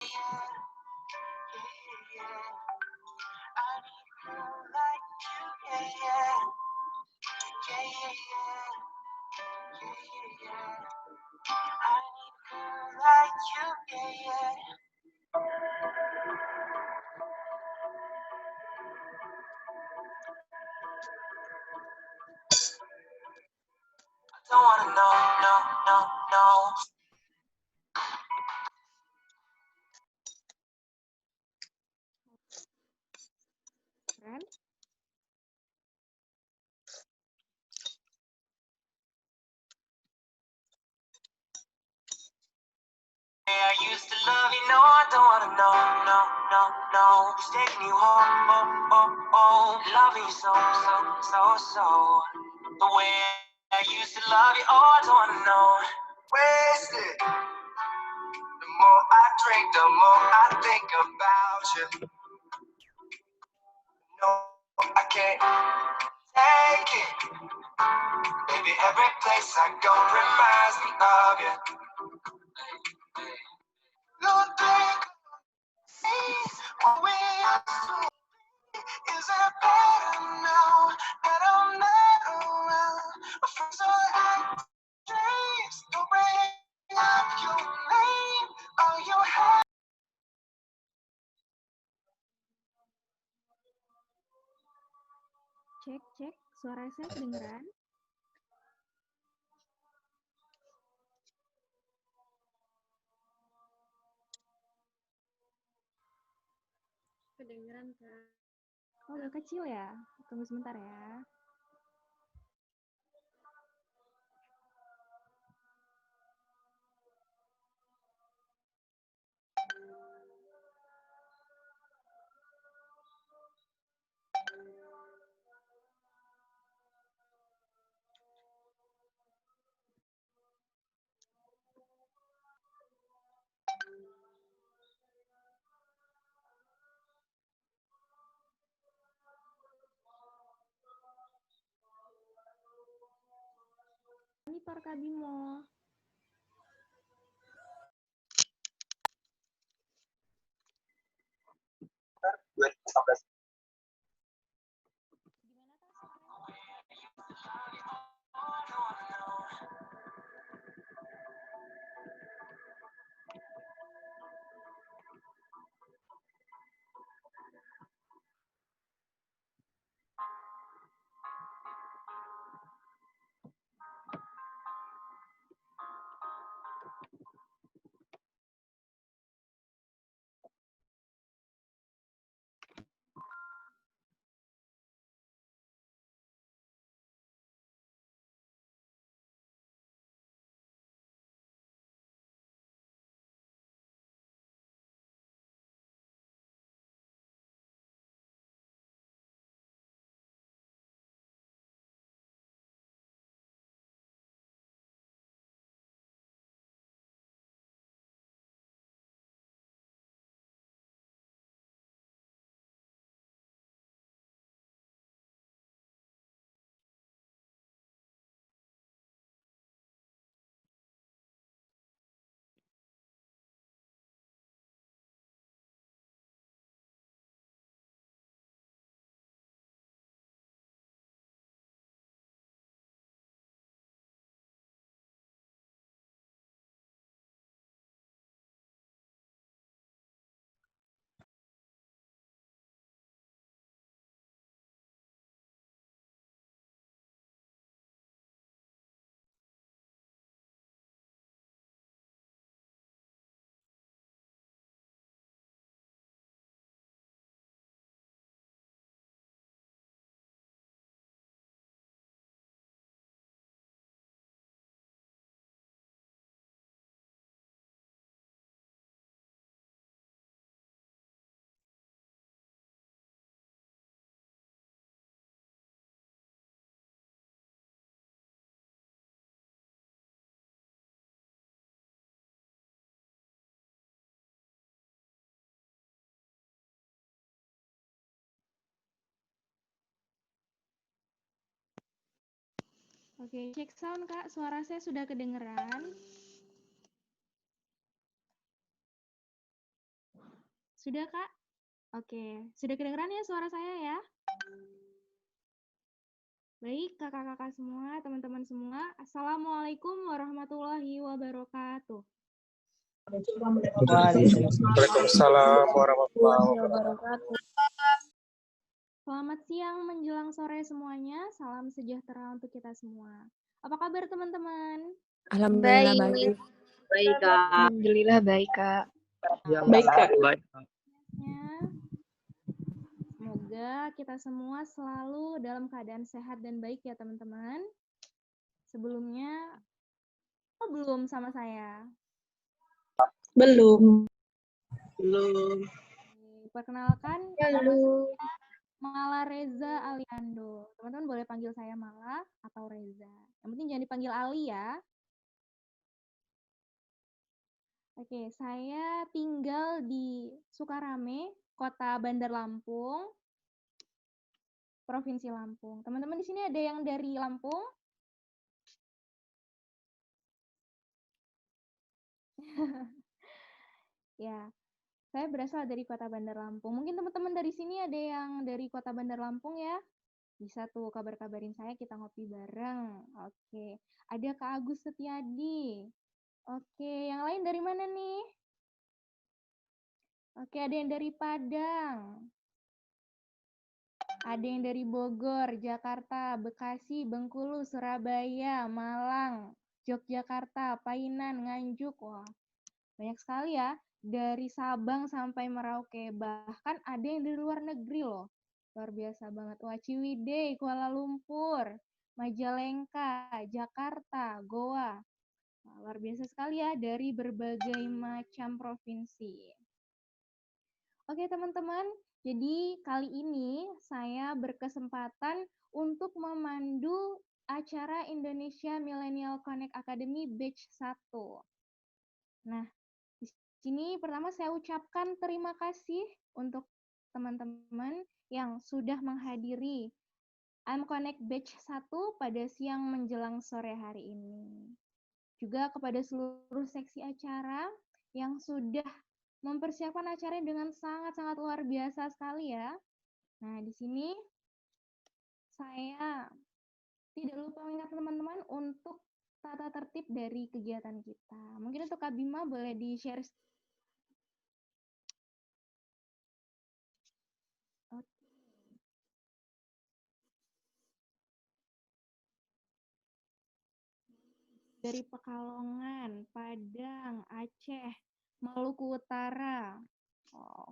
Don't wanna know, no, no, no. Keren. I used to love you, no, I don't wanna know, no, no, no. It's taking you home, oh, oh, oh. Loving you so, so, so, so. The way I used to love you, oh, I don't wanna know. Wasted. The more I drink, the more I think about you. No, I can't take it. Baby, every place I go reminds me of you. Don't think we are so. Is it better now that I'm not around? My friends are like dreams. Don't bring up your name. All you have. Cek, cek. Suara saya kedengeran? Kedengeran, Kak. Oh, agak kecil ya? Tunggu sebentar ya. Ini Pak Kabimo. Oke, cek sound Kak. Suara saya sudah kedengeran. Sudah, Kak? Oke, sudah kedengeran ya suara saya ya? Baik, kakak-kakak semua, teman-teman semua. Assalamualaikum warahmatullahi wabarakatuh. Waalaikumsalam warahmatullahi wabarakatuh. Selamat siang menjelang sore semuanya. Salam sejahtera untuk kita semua. Apa kabar teman-teman? Alhamdulillah baik. Baik, Kak. Alhamdulillah baik, Kak. Baik, Kak. Ya. Semoga kita semua selalu dalam keadaan sehat dan baik ya teman-teman. Sebelumnya, belum sama saya. Belum. Perkenalkan, Halo. Mala Reza Aliando. Teman-teman boleh panggil saya Mala atau Reza. Yang penting jangan dipanggil Ali ya. Oke, saya tinggal di Sukarame, Kota Bandar Lampung, Provinsi Lampung. Teman-teman di sini ada yang dari Lampung? Ya, saya berasal dari Kota Bandar Lampung. Mungkin teman-teman dari sini ada yang dari Kota Bandar Lampung ya? Bisa tuh kabar-kabarin saya, kita ngopi bareng. Oke, ada Kak Agus Setiadi. Oke, yang lain dari mana nih? Oke, ada yang dari Padang. Ada yang dari Bogor, Jakarta, Bekasi, Bengkulu, Surabaya, Malang, Yogyakarta, Painan, Nganjuk. Wah, banyak sekali ya. Dari Sabang sampai Merauke. Bahkan ada yang dari luar negeri loh. Luar biasa banget. Wah, Ciwidey, Kuala Lumpur, Majalengka, Jakarta, Goa. Nah, luar biasa sekali ya dari berbagai macam provinsi. Oke teman-teman, jadi kali ini saya berkesempatan untuk memandu acara Indonesia Millennial Connect Academy Batch 1. Nah, di sini pertama saya ucapkan terima kasih untuk teman-teman yang sudah menghadiri I'm Connect Batch 1 pada siang menjelang sore hari ini. Juga kepada seluruh seksi acara yang sudah mempersiapkan acaranya dengan sangat-sangat luar biasa sekali ya. Nah, di sini saya tidak lupa mengingat teman-teman untuk tata tertib dari kegiatan kita. Mungkin untuk Kak Bima boleh di-share. Dari Pekalongan, Padang, Aceh, Maluku Utara. Oh,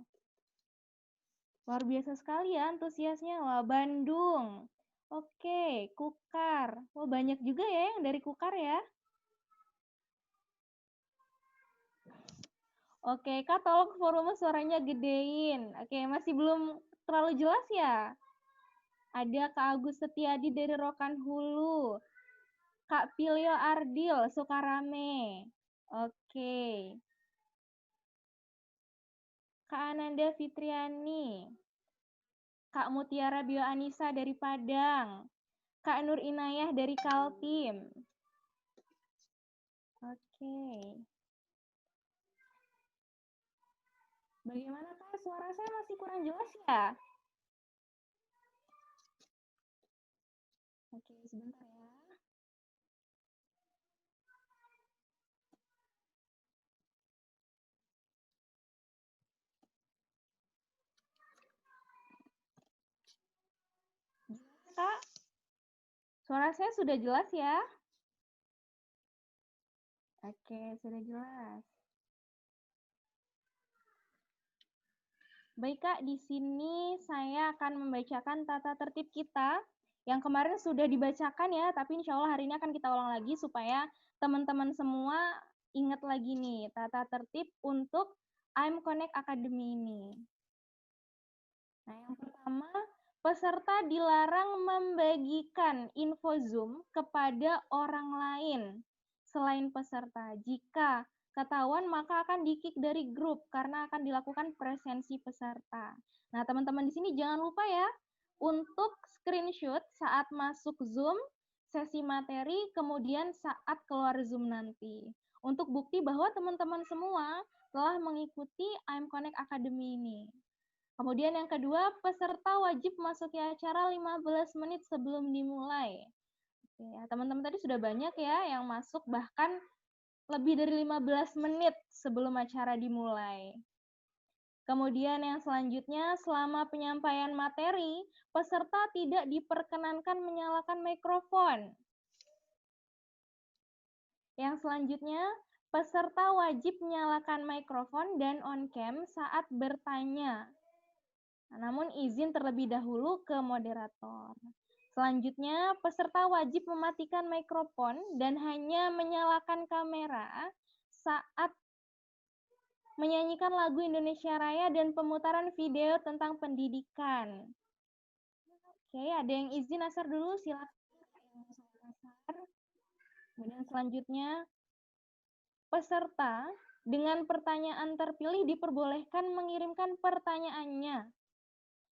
luar biasa sekali ya antusiasnya. Wah, Bandung. Oke, Kukar. Wah, banyak juga ya yang dari Kukar ya. Oke, Kak, tolong volume suaranya gedein. Oke, masih belum terlalu jelas ya? Ada Kak Agus Setiadi dari Rokan Hulu. Kak Pilio Ardil, Sukarame. Oke. Kak Ananda Fitriani. Kak Mutiara Bio Anissa dari Padang. Kak Nur Inayah dari Kaltim. Oke. Bagaimana Kak? Suara saya masih kurang jelas ya? Oke, sebentar ya. Kak, suara saya sudah jelas ya? Oke, sudah jelas. Baik Kak, di sini saya akan membacakan tata tertib kita yang kemarin sudah dibacakan ya, tapi insya Allah hari ini akan kita ulang lagi supaya teman-teman semua ingat lagi nih tata tertib untuk I'm Connect Academy ini. Nah, yang pertama, peserta dilarang membagikan info Zoom kepada orang lain selain peserta. Jika ketahuan maka akan di-kick dari grup karena akan dilakukan presensi peserta. Nah, teman-teman di sini jangan lupa ya untuk screenshot saat masuk Zoom, sesi materi, kemudian saat keluar Zoom nanti. Untuk bukti bahwa teman-teman semua setelah mengikuti IM Connect Academy ini. Kemudian yang kedua, peserta wajib memasuki acara 15 menit sebelum dimulai. Oke, ya, teman-teman tadi sudah banyak ya yang masuk bahkan lebih dari 15 menit sebelum acara dimulai. Kemudian yang selanjutnya, selama penyampaian materi, peserta tidak diperkenankan menyalakan mikrofon. Yang selanjutnya, peserta wajib menyalakan mikrofon dan on-cam saat bertanya. Namun izin terlebih dahulu ke moderator. Selanjutnya, peserta wajib mematikan mikrofon dan hanya menyalakan kamera saat menyanyikan lagu Indonesia Raya dan pemutaran video tentang pendidikan. Oke, ada yang izin Asar dulu, silakan. Kemudian selanjutnya, peserta dengan pertanyaan terpilih diperbolehkan mengirimkan pertanyaannya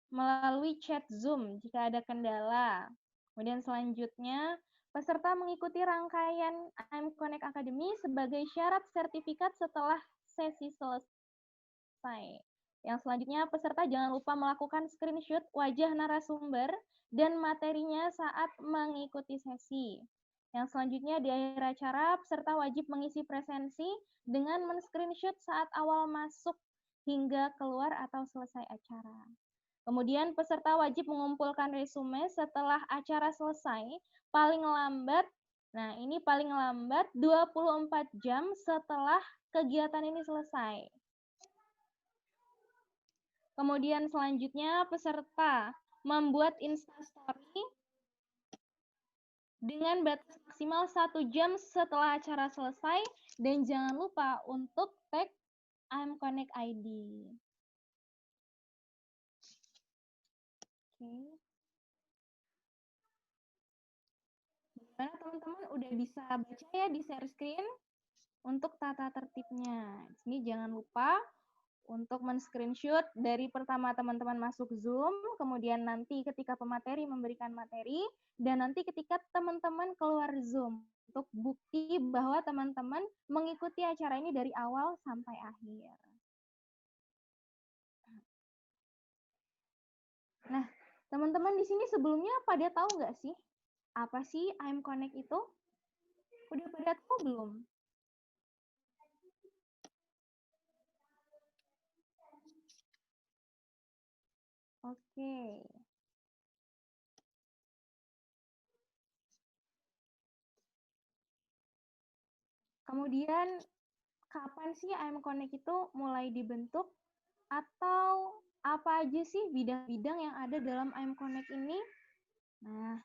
melalui chat Zoom jika ada kendala. Kemudian selanjutnya, peserta mengikuti rangkaian IM Connect Academy sebagai syarat sertifikat setelah sesi selesai. Yang selanjutnya, peserta jangan lupa melakukan screenshot wajah narasumber dan materinya saat mengikuti sesi. Yang selanjutnya, di akhir acara, peserta wajib mengisi presensi dengan men-screenshot saat awal masuk hingga keluar atau selesai acara. Kemudian peserta wajib mengumpulkan resume setelah acara selesai, paling lambat 24 jam setelah kegiatan ini selesai. Kemudian selanjutnya peserta membuat Instastory dengan batas maksimal 1 jam setelah acara selesai dan jangan lupa untuk tag IM Connect ID. Oke. Gimana teman-teman udah bisa baca ya di share screen untuk tata tertibnya. Di sini jangan lupa untuk men-screenshot dari pertama teman-teman masuk Zoom, kemudian nanti ketika pemateri memberikan materi, dan nanti ketika teman-teman keluar Zoom untuk bukti bahwa teman-teman mengikuti acara ini dari awal sampai akhir. Nah, teman-teman di sini sebelumnya pada tahu nggak sih apa sih IM Connect itu? Udah pada tahu belum? Oke. Kemudian, kapan sih IM Connect itu mulai dibentuk? Atau apa aja sih bidang-bidang yang ada dalam IM Connect ini? Nah,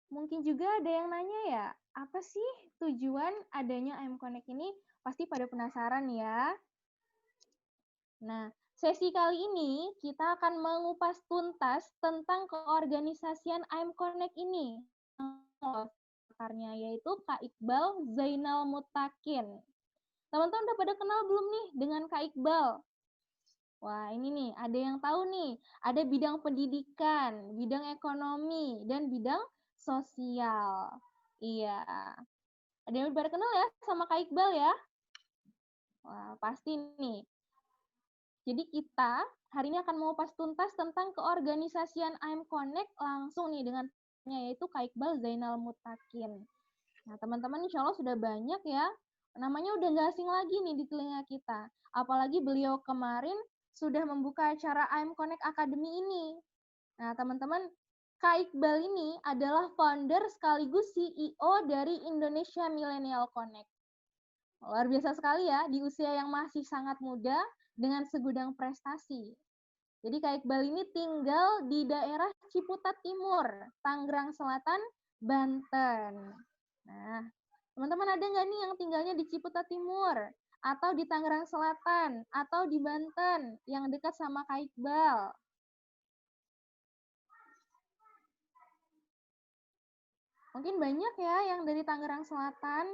mungkin juga ada yang nanya ya, apa sih tujuan adanya IM Connect ini? Pasti pada penasaran ya. Nah, sesi kali ini kita akan mengupas tuntas tentang keorganisasian IM Connect ini. Pakarnya yaitu Kak Iqbal Zainal Mutakin. Teman-teman udah pada kenal belum nih dengan Kak Iqbal? Wah, ini nih, ada yang tahu nih, ada bidang pendidikan, bidang ekonomi, dan bidang sosial. Iya. Ada yang pada kenal ya sama Kak Iqbal ya? Wah, pasti nih. Jadi kita hari ini akan mengupas tuntas tentang keorganisasian IM Connect langsung nih dengan yaitu Kak Iqbal Zainal Mutakin. Nah, teman-teman insya Allah sudah banyak ya. Namanya udah nggak asing lagi nih di telinga kita. Apalagi beliau kemarin sudah membuka acara IM Connect Academy ini. Nah, teman-teman, Kak Iqbal ini adalah founder sekaligus CEO dari Indonesia Millennial Connect. Luar biasa sekali ya, di usia yang masih sangat muda dengan segudang prestasi. Jadi Kak Iqbal ini tinggal di daerah Ciputat Timur, Tangerang Selatan, Banten. Nah, teman-teman ada nggak nih yang tinggalnya di Ciputat Timur, atau di Tangerang Selatan, atau di Banten, yang dekat sama Kak Iqbal? Mungkin banyak ya yang dari Tangerang Selatan,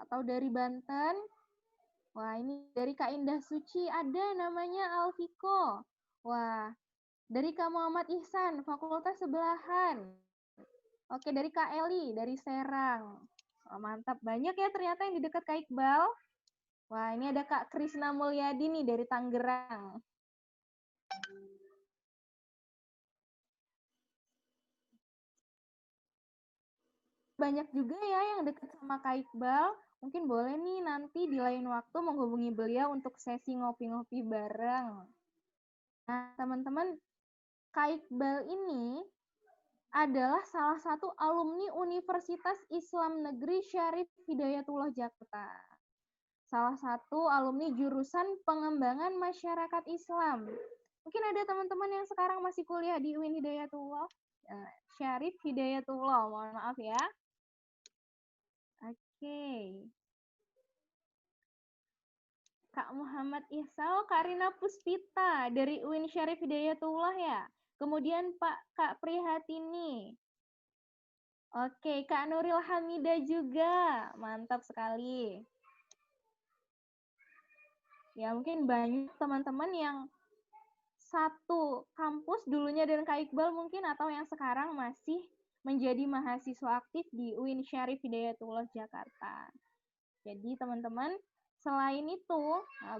atau dari Banten. Wah, ini dari Kak Indah Suci, ada namanya Alfiko. Wah, dari Kak Muhammad Ihsan, Fakultas Sebelahan. Oke, dari Kak Eli, dari Serang. Oh, mantap, banyak ya ternyata yang di dekat Kak Iqbal. Wah, ini ada Kak Krisna Mulyadi nih dari Tangerang. Banyak juga ya yang dekat sama Kak Iqbal. Mungkin boleh nih nanti di lain waktu menghubungi beliau untuk sesi ngopi-ngopi bareng. Nah, teman-teman, Kak Iqbal ini adalah salah satu alumni Universitas Islam Negeri Syarif Hidayatullah Jakarta. Salah satu alumni jurusan pengembangan masyarakat Islam. Mungkin ada teman-teman yang sekarang masih kuliah di UIN Hidayatullah, Syarif Hidayatullah, mohon maaf ya. Oke. Kak Muhammad Ihsal, Kak Rina Puspita dari UIN Syarif Hidayatullah ya. Kemudian Kak Prihatini. Oke, Kak Nuril Hamidah juga. Mantap sekali. Ya, mungkin banyak teman-teman yang satu kampus dulunya dengan Kak Iqbal mungkin, atau yang sekarang masih menjadi mahasiswa aktif di UIN Syarif Hidayatullah Jakarta. Jadi teman-teman, selain itu,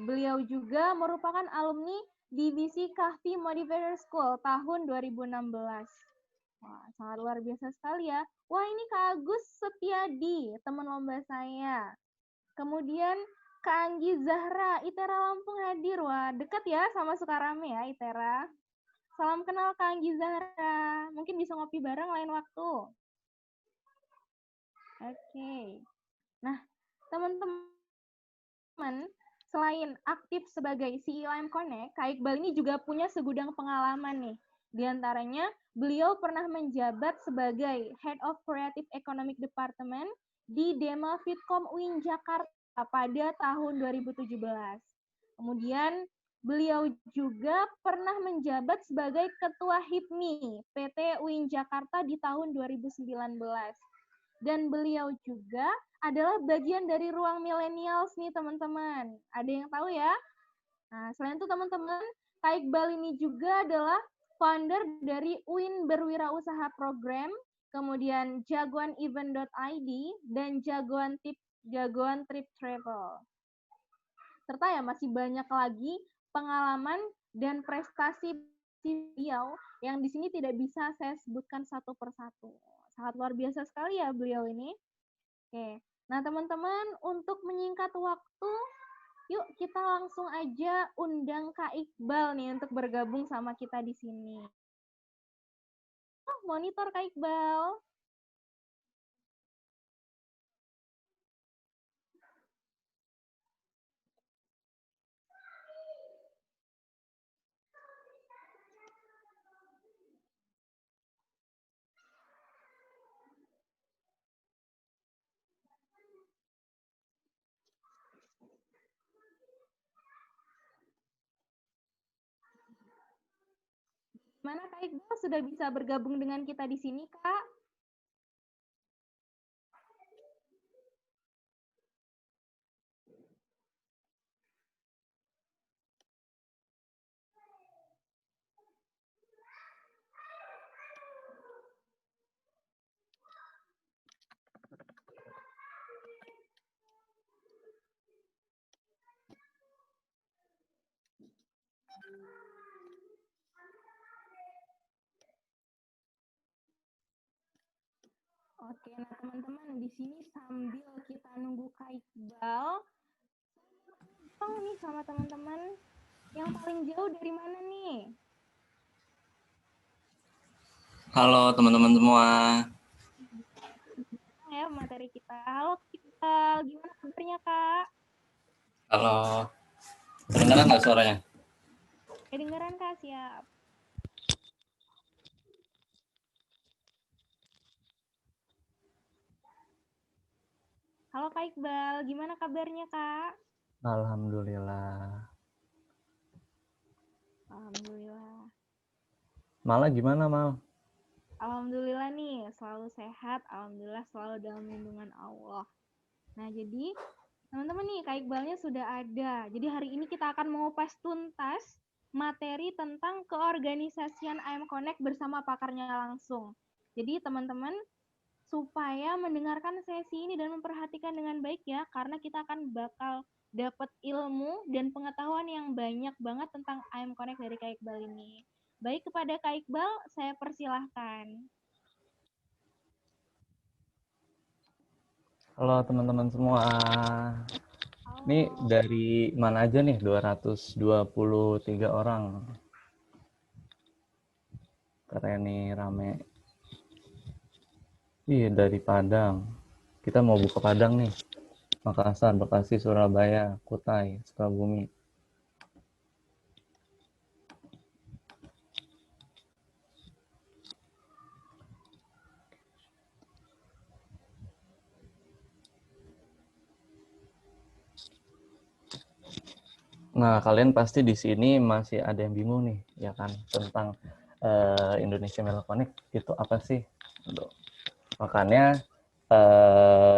beliau juga merupakan alumni divisi Kahfi Modifier School tahun 2016. Wah, sangat luar biasa sekali ya. Wah, ini Kak Agus Setiadi, teman lomba saya. Kemudian Kak Anggi Zahra, ITERA Lampung hadir. Wah, dekat ya sama Sukarame ya, ITERA. Salam kenal Kak Anggi Zahra. Mungkin bisa ngopi bareng lain waktu. Oke. Nah, teman-teman, selain aktif sebagai CEO IM Connect, Kak Iqbal ini juga punya segudang pengalaman nih. Di antaranya, beliau pernah menjabat sebagai Head of Creative Economic Department di Dema Fitcom UIN Jakarta pada tahun 2017. Kemudian, beliau juga pernah menjabat sebagai Ketua HIPMI PT UIN Jakarta di tahun 2019. Dan beliau juga adalah bagian dari Ruang Millennials nih teman-teman. Ada yang tahu ya? Nah, selain itu teman-teman, Kak Iqbal ini juga adalah founder dari UIN Berwirausaha Program, kemudian jagoanevent.id, dan Jagoan Trip Travel. Serta ya masih banyak lagi pengalaman dan prestasi beliau yang di sini tidak bisa saya sebutkan satu persatu. Sangat luar biasa sekali ya beliau ini. Oke, nah teman-teman, untuk menyingkat waktu, yuk kita langsung aja undang Kak Iqbal nih untuk bergabung sama kita di sini. Monitor Kak Iqbal. Mana Kak Iqbal sudah bisa bergabung dengan kita di sini, Kak? Oke, nah teman-teman, di sini sambil kita nunggu Kak Iqbal, nih sama teman-teman, yang paling jauh dari mana nih? Halo teman-teman semua. Ya materi kita. Halo Kak Iqbal, gimana kabarnya Kak? Halo. Kedengaran nggak suaranya? Kedengeran Kak, siap. Halo Kak Iqbal, gimana kabarnya Kak? Alhamdulillah. Alhamdulillah. Mala gimana, Mal? Alhamdulillah nih, selalu sehat. Alhamdulillah selalu dalam lindungan Allah. Nah, jadi teman-teman nih, Kak Iqbalnya sudah ada. Jadi hari ini kita akan mengupas tuntas materi tentang keorganisasian IM Connect bersama pakarnya langsung. Jadi teman-teman, supaya mendengarkan sesi ini dan memperhatikan dengan baik ya, karena kita akan bakal dapat ilmu dan pengetahuan yang banyak banget tentang IM Connect dari Kak Iqbal ini. Baik, kepada Kak Iqbal, saya persilahkan. Halo teman-teman semua. Ini dari mana aja nih 223 orang? Keren nih, rame. Iya, dari Padang. Kita mau buka Padang nih. Makassar, Bekasi, Surabaya, Kutai, Sukabumi. Nah, kalian pasti di sini masih ada yang bingung nih, ya kan, tentang Indonesia Melo Connect itu apa sih? Makanya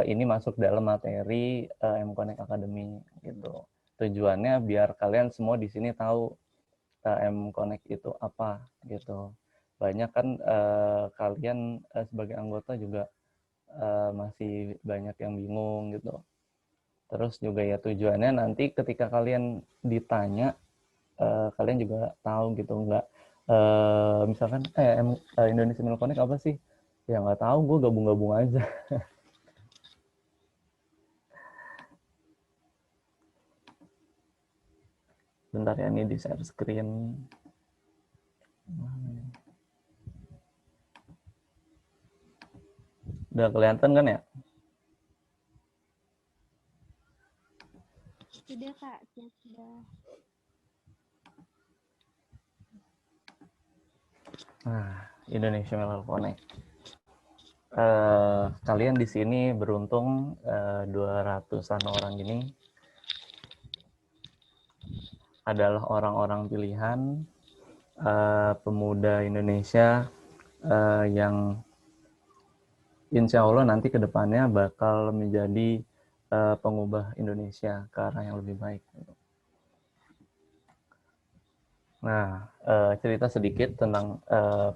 ini masuk dalam materi M-Connect Academy gitu. Tujuannya biar kalian semua di sini tahu M-Connect itu apa gitu. Banyak kan kalian sebagai anggota juga masih banyak yang bingung gitu. Terus juga ya tujuannya nanti ketika kalian ditanya, kalian juga tahu gitu, nggak misalkan Indonesia Melo Connect apa sih? Ya nggak tahu, gue gabung-gabung aja. Bentar ya, ini di share screen. Udah kelihatan kan ya? Sudah, Kak. Sudah. Nah, Indonesia Melo Connect. Kalian di sini beruntung 200-an orang ini adalah orang-orang pilihan pemuda Indonesia yang insya Allah nanti ke depannya bakal menjadi pengubah Indonesia ke arah yang lebih baik. Nah, cerita sedikit tentang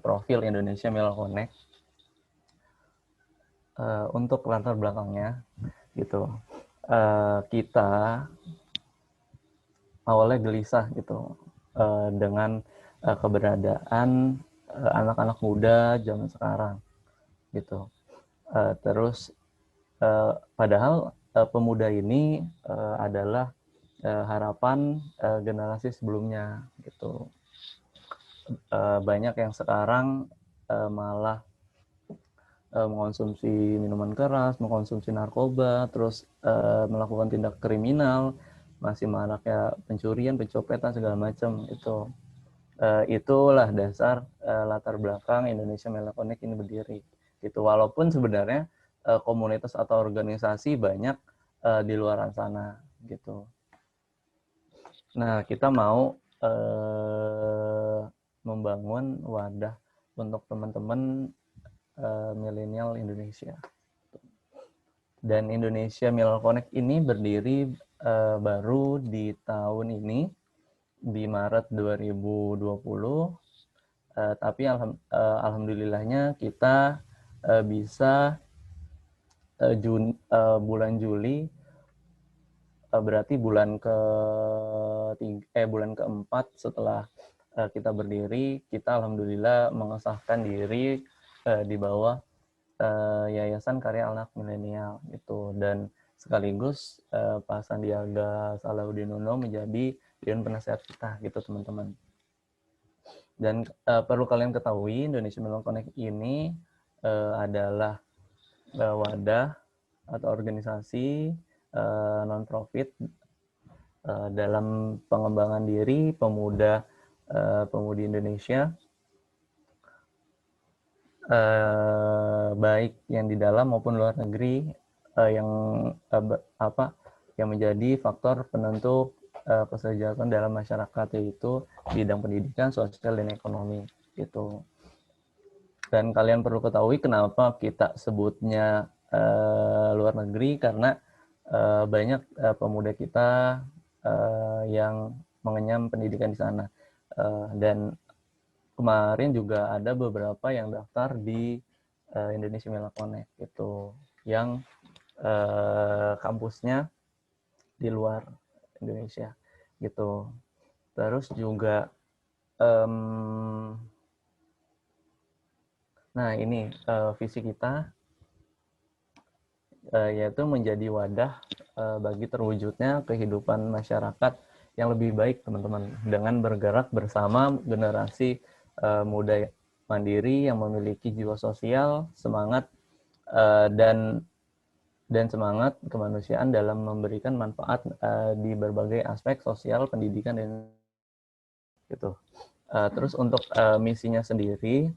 profil Indonesia Melo Connect. Untuk latar belakangnya, gitu. Kita awalnya gelisah gitu dengan keberadaan anak-anak muda zaman sekarang, gitu. Terus padahal pemuda ini adalah harapan generasi sebelumnya, gitu. Banyak yang sekarang malah mengonsumsi minuman keras, mengkonsumsi narkoba, terus melakukan tindak kriminal, masih maraknya pencurian, pencopetan segala macam itu. Itulah dasar latar belakang Indonesia Melo Connect ini berdiri. Gitu. Walaupun sebenarnya komunitas atau organisasi banyak di luar sana gitu. Nah, kita mau membangun wadah untuk teman-teman milenial Indonesia. Dan Indonesia Melo Connect ini berdiri baru di tahun ini, di Maret 2020. Tapi alhamdulillahnya kita bisa bulan Juli, berarti bulan keempat setelah kita berdiri, kita alhamdulillah mengesahkan diri di bawah Yayasan Karya Anak Milenial gitu, dan sekaligus Pak Sandiaga Salahuddin Uno menjadi Dewan Penasehat kita gitu teman-teman. Dan perlu kalian ketahui, Indonesia Melo Connect ini adalah wadah atau organisasi non-profit dalam pengembangan diri pemudi Indonesia, baik yang di dalam maupun luar negeri, yang menjadi faktor penentu kesejahteraan dalam masyarakat, yaitu bidang pendidikan, sosial, dan ekonomi gitu. Dan kalian perlu ketahui kenapa kita sebutnya luar negeri, karena banyak pemuda kita yang mengenyam pendidikan di sana. Dan kemarin juga ada beberapa yang daftar di Indonesia Melo Connect gitu, yang kampusnya di luar Indonesia gitu. Terus juga nah ini visi kita yaitu menjadi wadah bagi terwujudnya kehidupan masyarakat yang lebih baik, teman-teman, dengan bergerak bersama generasi muda mandiri yang memiliki jiwa sosial, semangat dan semangat kemanusiaan dalam memberikan manfaat di berbagai aspek sosial, pendidikan, dan gitu. Terus untuk misinya sendiri,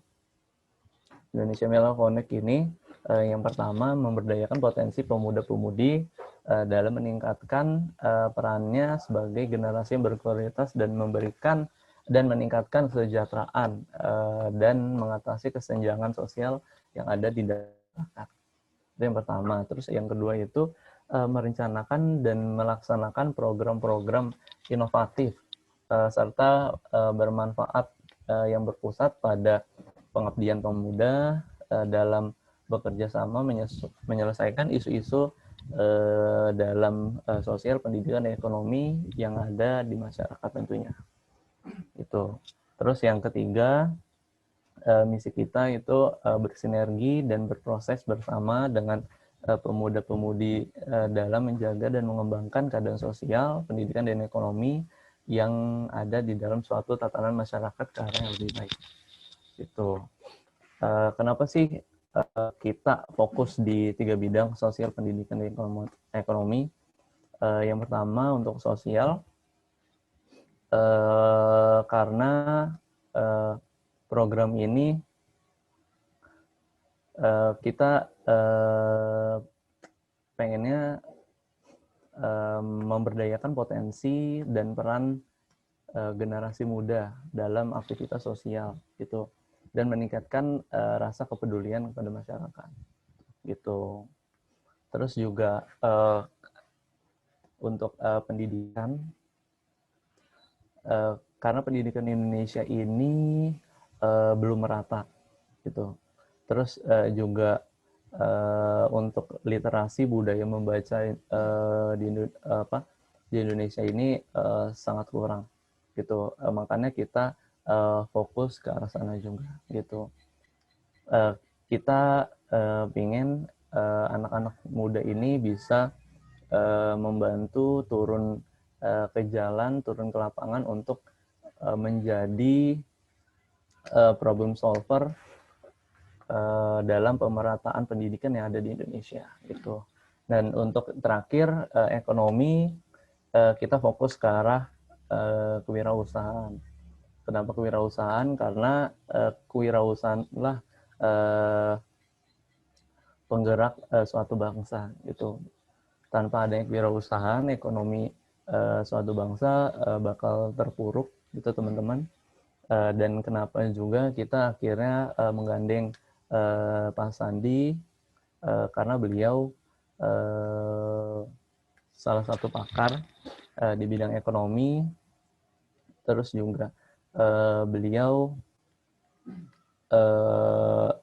Indonesia Mela Connect ini yang pertama memberdayakan potensi pemuda-pemudi dalam meningkatkan perannya sebagai generasi yang berkualitas dan memberikan dan meningkatkan kesejahteraan dan mengatasi kesenjangan sosial yang ada di masyarakat. Itu yang pertama. Terus yang kedua itu merencanakan dan melaksanakan program-program inovatif serta bermanfaat yang berpusat pada pengabdian pemuda dalam bekerja sama menyelesaikan isu-isu dalam sosial, pendidikan, dan ekonomi yang ada di masyarakat tentunya. Itu. Terus yang ketiga, misi kita itu bersinergi dan berproses bersama dengan pemuda-pemudi dalam menjaga dan mengembangkan keadaan sosial, pendidikan, dan ekonomi yang ada di dalam suatu tatanan masyarakat ke arah yang lebih baik. Itu. Kenapa sih kita fokus di 3 bidang, sosial, pendidikan, dan ekonomi? Yang pertama untuk sosial, karena program ini kita pengennya memberdayakan potensi dan peran generasi muda dalam aktivitas sosial gitu, dan meningkatkan rasa kepedulian kepada masyarakat gitu. Terus juga untuk pendidikan, karena pendidikan Indonesia ini belum merata gitu. Terus juga untuk literasi budaya membaca di Indonesia ini sangat kurang gitu. Makanya kita fokus ke arah sana juga gitu. Kita ingin anak-anak muda ini bisa membantu turun ke jalan, turun ke lapangan untuk menjadi problem solver dalam pemerataan pendidikan yang ada di Indonesia gitu. Dan untuk terakhir ekonomi, kita fokus ke arah kewirausahaan. Kenapa kewirausahaan? Karena kewirausahaanlah penggerak suatu bangsa gitu. Tanpa adanya kewirausahaan, ekonomi suatu bangsa bakal terpuruk gitu, teman-teman. Dan kenapa juga kita akhirnya menggandeng Pak Sandi, karena beliau salah satu pakar di bidang ekonomi. Terus juga beliau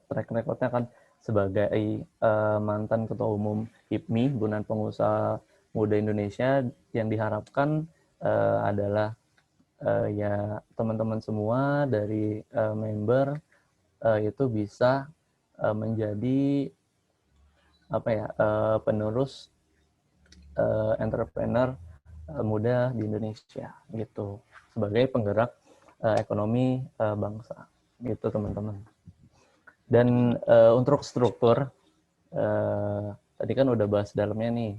track record-nya kan sebagai mantan Ketua Umum HIPMI, Himpunan Pengusaha Muda Indonesia, yang diharapkan adalah ya teman-teman semua dari member itu bisa menjadi penerus entrepreneur muda di Indonesia gitu, sebagai penggerak ekonomi bangsa gitu, teman-teman. Dan untuk struktur tadi kan udah bahas dalamnya nih,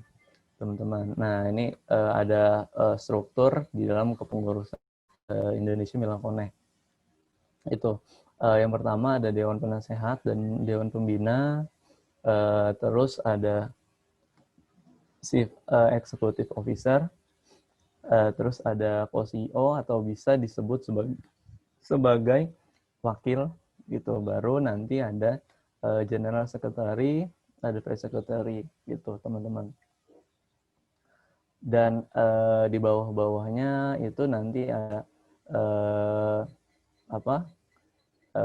teman-teman. Nah, ini ada struktur di dalam kepengurusan Indonesia Mela Connect. Itu yang pertama ada Dewan Penasehat dan Dewan Pembina, terus ada Chief Executive Officer, terus ada Co-CEO atau bisa disebut sebagai wakil gitu. Baru nanti ada General Secretary, ada Press Secretary gitu, teman-teman. Dan di bawah-bawahnya itu nanti ada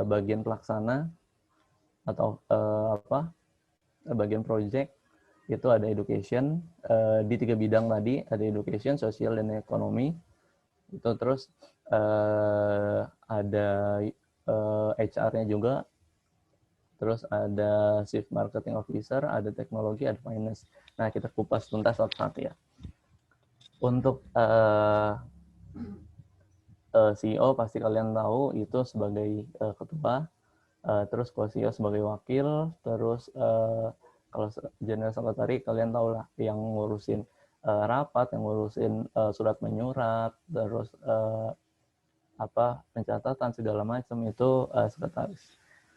bagian pelaksana atau bagian project, itu ada education di 3 bidang tadi, ada education, sosial, dan ekonomi. Itu terus ada HR-nya juga, terus ada Chief Marketing Officer, ada teknologi, ada finance. Nah, kita kupas tuntas satu-satu ya. Untuk CEO pasti kalian tahu itu sebagai ketua, terus co-CEO sebagai wakil, terus kalau General Secretary kalian tahu lah yang ngurusin rapat, yang ngurusin surat menyurat, terus pencatatan segala macam itu sekretaris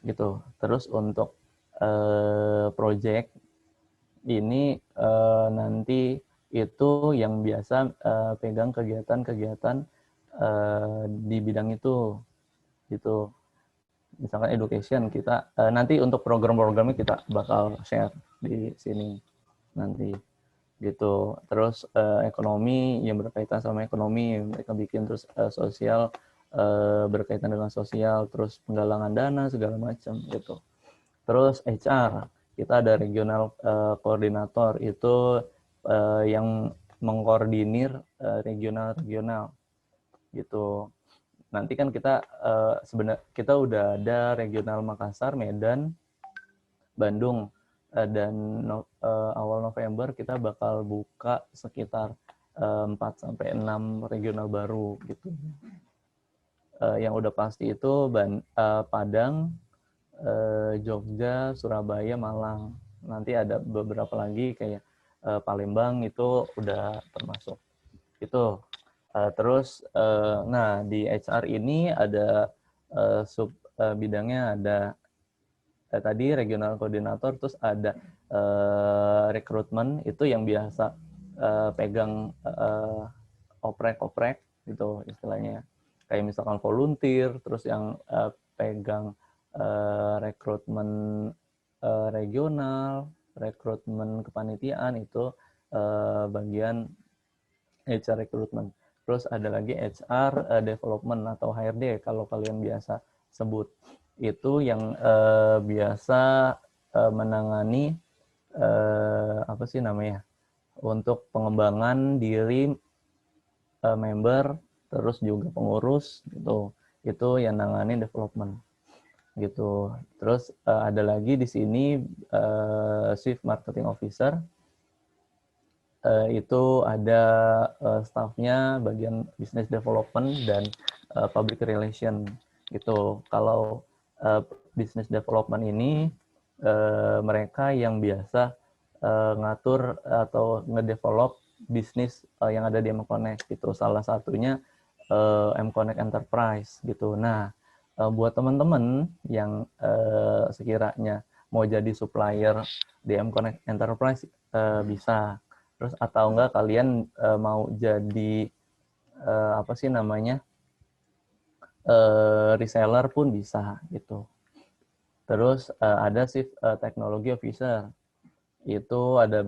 gitu. Terus untuk project ini nanti itu yang biasa pegang kegiatan-kegiatan di bidang itu gitu. Misalkan education kita nanti untuk program-programnya kita bakal share di sini nanti gitu. Terus ekonomi yang berkaitan sama ekonomi mereka bikin, terus sosial berkaitan dengan sosial, terus penggalangan dana segala macam gitu. Terus HR kita ada regional koordinator, itu yang mengkoordinir regional gitu. Nanti kan kita sebenarnya kita udah ada regional Makassar, Medan, Bandung, dan awal November kita bakal buka sekitar 4-6 regional baru gitu. Yang udah pasti itu Padang, Jogja, Surabaya, Malang. Nanti ada beberapa lagi kayak Palembang itu udah termasuk. Itu. Terus, nah di HR ini ada sub bidangnya, ada tadi regional koordinator, terus ada rekrutmen, itu yang biasa pegang oprek gitu istilahnya. Kayak misalkan volunteer, terus yang pegang rekrutmen regional, rekrutmen kepanitiaan itu bagian HR rekrutmen. Terus ada lagi HR development atau HRD kalau kalian biasa sebut. Itu yang biasa menangani apa sih namanya? Untuk pengembangan diri member, terus juga pengurus gitu. Itu yang nangani development gitu. Terus ada lagi di sini Chief Marketing Officer. Itu ada staffnya bagian business development dan public relation gitu. Kalau business development ini mereka yang biasa ngatur atau ngedevelop bisnis yang ada di M-Connect gitu. Salah satunya M-Connect Enterprise gitu. Nah, buat teman-teman yang sekiranya mau jadi supplier di M-Connect Enterprise bisa. Terus atau enggak kalian mau jadi apa sih namanya reseller pun bisa gitu. Terus ada Chief Technology Officer, itu ada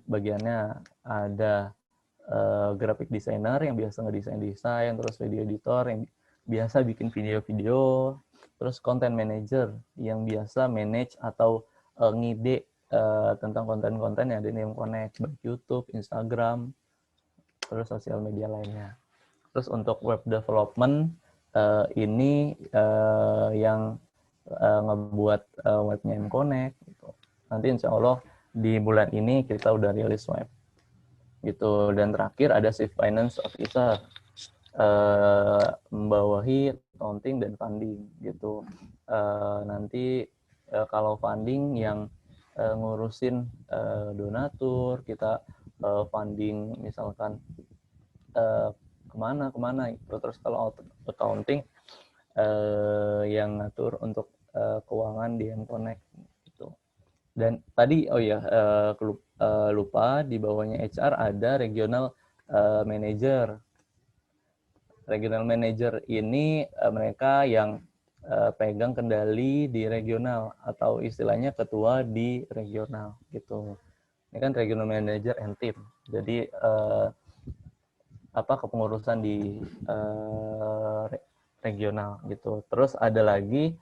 bagiannya, ada graphic designer yang biasa ngedesain, terus video editor yang biasa bikin video-video, terus content manager yang biasa manage atau ngide tentang konten-konten yang ada di M-Connect, baik YouTube, Instagram, terus sosial media lainnya. Terus untuk web development ini yang ngebuat webnya M-Connect gitu. Nanti insya Allah di bulan ini kita udah rilis web gitu. Dan terakhir ada Chief Finance Officer, membawahi accounting dan funding gitu. Nanti kalau funding yang ngurusin donatur, kita funding misalkan kemana gitu. Terus kalau accounting yang ngatur untuk keuangan di M-Connect gitu. Dan tadi lupa di bawahnya HR ada regional manager. Regional manager ini mereka yang pegang kendali di regional atau istilahnya ketua di regional gitu. Ini kan regional manager and team. Jadi kepengurusan di regional gitu. Terus ada lagi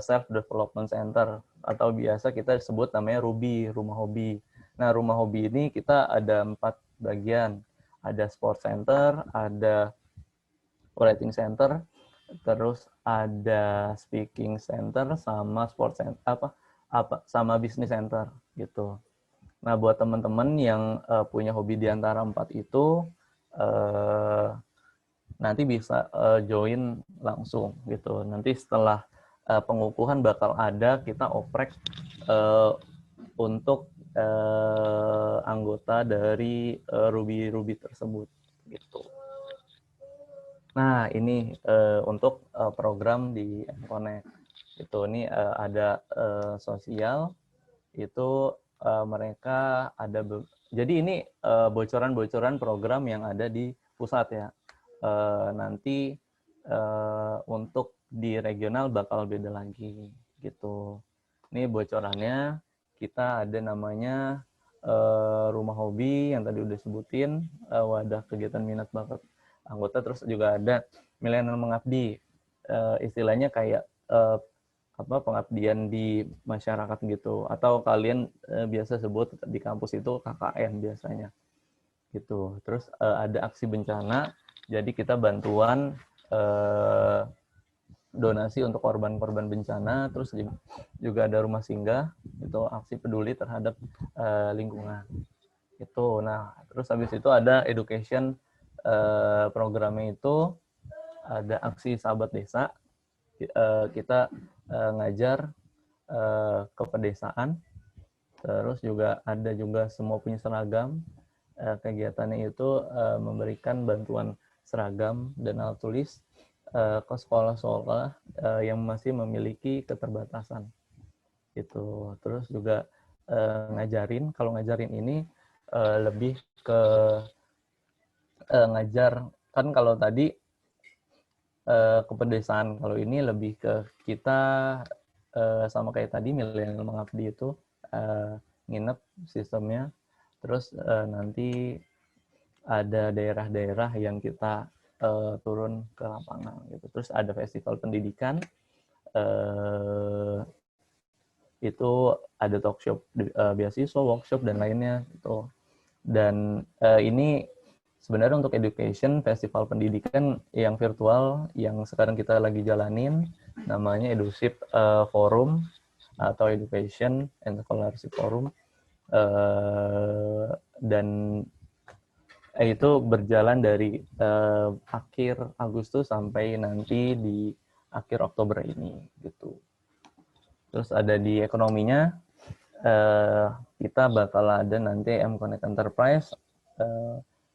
self development center atau biasa kita sebut namanya Ruby, rumah hobi. Nah, rumah hobi ini kita ada 4 bagian. Ada sport center, ada writing center, terus ada speaking center, sama sport center, sama business center gitu. Nah, buat teman-teman yang punya hobi di antara 4 itu, nanti bisa join langsung gitu. Nanti setelah pengukuhan bakal ada, kita oprek untuk anggota dari Ruby tersebut gitu. Nah, ini untuk program di M-Connect. Itu ini ada sosial, itu mereka ada jadi ini bocoran-bocoran program yang ada di pusat ya. Nanti untuk di regional bakal beda lagi gitu. Ini bocorannya, kita ada namanya rumah hobi yang tadi udah sebutin, wadah kegiatan minat bakat anggota, terus juga ada milenial mengabdi, istilahnya kayak pengabdian di masyarakat gitu, atau kalian biasa sebut di kampus itu KKN biasanya gitu. Terus ada aksi bencana, jadi kita bantuan donasi untuk korban-korban bencana. Terus juga ada rumah singgah, itu aksi peduli terhadap lingkungan itu. Nah, terus habis itu ada education, programnya itu ada aksi sahabat desa, kita ngajar ke pedesaan. Terus juga ada juga semua punya seragam, kegiatannya itu memberikan bantuan seragam dan alat tulis ke sekolah-sekolah yang masih memiliki keterbatasan gitu. Terus juga ngajarin, kalau ngajarin ini lebih ke ngajar, kan kalau tadi ke pedesaan, kalau ini lebih ke kita sama kayak tadi milenial mengabdi itu nginep sistemnya. Terus nanti ada daerah-daerah yang kita turun ke lapangan gitu. Terus ada festival pendidikan, itu ada talk show, beasiswa, workshop dan lainnya gitu. Dan ini sebenarnya untuk education, festival pendidikan yang virtual yang sekarang kita lagi jalanin, namanya Edusip Forum atau Education and Scholarship Forum, dan itu berjalan dari akhir Agustus sampai nanti di akhir Oktober ini gitu. Terus ada di ekonominya, kita bakal ada nanti M-Connect Enterprise,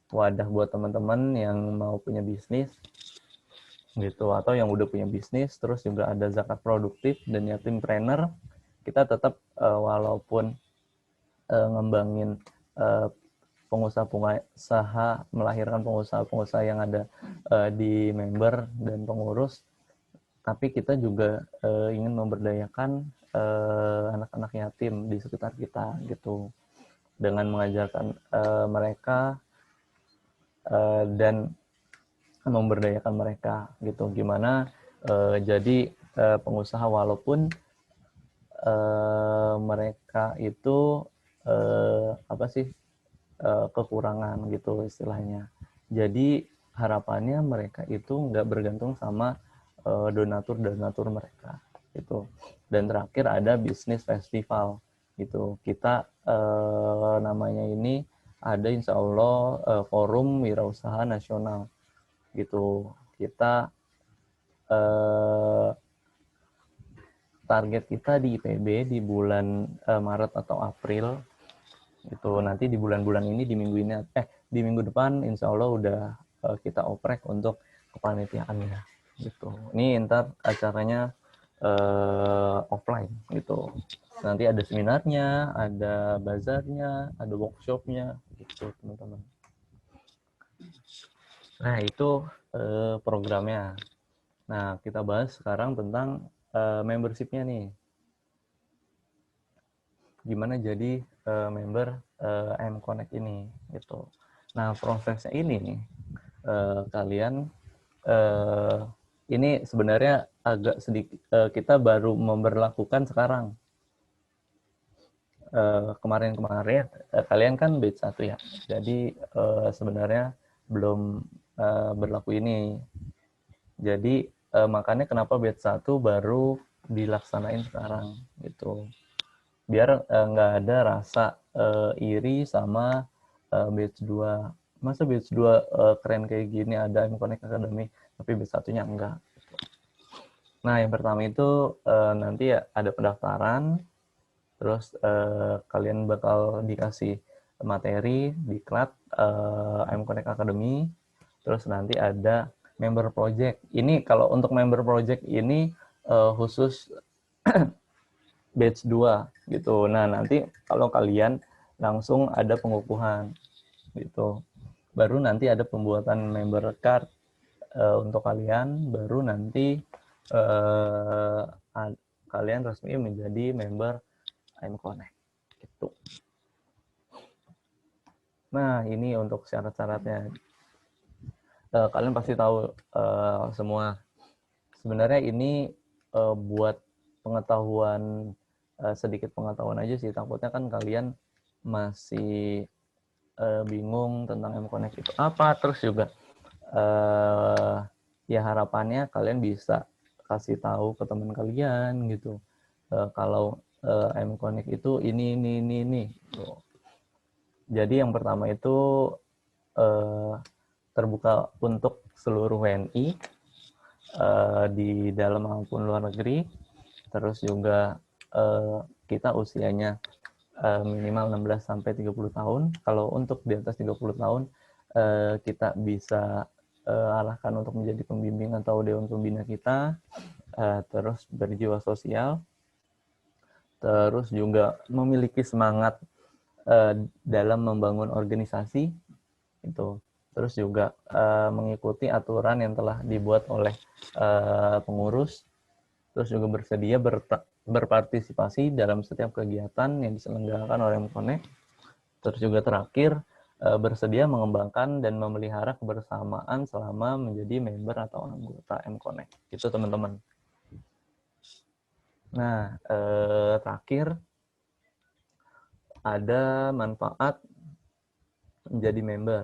wadah buat teman-teman yang mau punya bisnis gitu, atau yang udah punya bisnis. Terus juga ada zakat produktif dan yatimprener. Kita tetap walaupun ngembangin pengusaha-pengusaha, melahirkan pengusaha-pengusaha yang ada di member dan pengurus, tapi kita juga ingin memberdayakan anak-anak yatim di sekitar kita gitu, dengan mengajarkan mereka dan memberdayakan mereka gitu, gimana jadi pengusaha walaupun mereka itu kekurangan gitu istilahnya. Jadi harapannya mereka itu nggak bergantung sama donatur mereka gitu. Dan terakhir ada bisnis festival gitu. Kita namanya ini ada insya Allah Forum Wirausaha Nasional gitu. Kita target kita di IPB di bulan Maret atau April gitu. Nanti di bulan-bulan ini, di minggu depan insya Allah udah kita oprek untuk kepanitiaannya gitu. Ini ntar acaranya offline gitu. Nanti ada seminarnya, ada bazarnya, ada workshopnya gitu teman-teman. Nah itu programnya. Nah kita bahas sekarang tentang membership-nya nih. Gimana jadi member M-Connect ini gitu. Nah prosesnya ini nih, kalian ini sebenarnya agak sedikit kita baru memberlakukan sekarang. kemarin-kemarin kalian kan batch 1 ya. Jadi sebenarnya belum berlaku ini. Jadi makanya kenapa batch 1 baru dilaksanain sekarang gitu. Biar nggak ada rasa iri sama batch 2. Masa batch 2 keren kayak gini ada M-Connect Academy, tapi batch 1-nya enggak. Nah, yang pertama itu nanti ya ada pendaftaran, terus kalian bakal dikasih materi diklat M-Connect Academy, terus nanti ada member project. Ini kalau untuk member project ini khusus batch 2 gitu. Nah, nanti kalau kalian langsung ada pengukuhan gitu. Baru nanti ada pembuatan member card untuk kalian, baru nanti kalian resmi menjadi member M-Connect gitu. Nah, ini untuk syarat-syaratnya. Kalian pasti tahu semua. Sebenarnya ini buat pengetahuan, sedikit pengetahuan aja sih. Takutnya kan kalian masih bingung tentang M-Connect itu apa. Terus juga ya harapannya kalian bisa kasih tahu ke teman kalian gitu. Kalau M-Connect itu ini. Gitu. Jadi yang pertama itu terbuka untuk seluruh WNI di dalam maupun luar negeri. Terus juga kita usianya minimal 16 sampai 30 tahun. Kalau untuk di atas 30 tahun kita bisa arahkan untuk menjadi pembimbing atau dewan pembina kita. Terus berjiwa sosial. Terus juga memiliki semangat dalam membangun organisasi itu. Terus juga mengikuti aturan yang telah dibuat oleh pengurus. Terus juga bersedia berpartisipasi dalam setiap kegiatan yang diselenggarakan oleh M-Connect. Terus juga terakhir bersedia mengembangkan dan memelihara kebersamaan selama menjadi member atau anggota M-Connect. Itu teman-teman. Nah, terakhir ada manfaat menjadi member.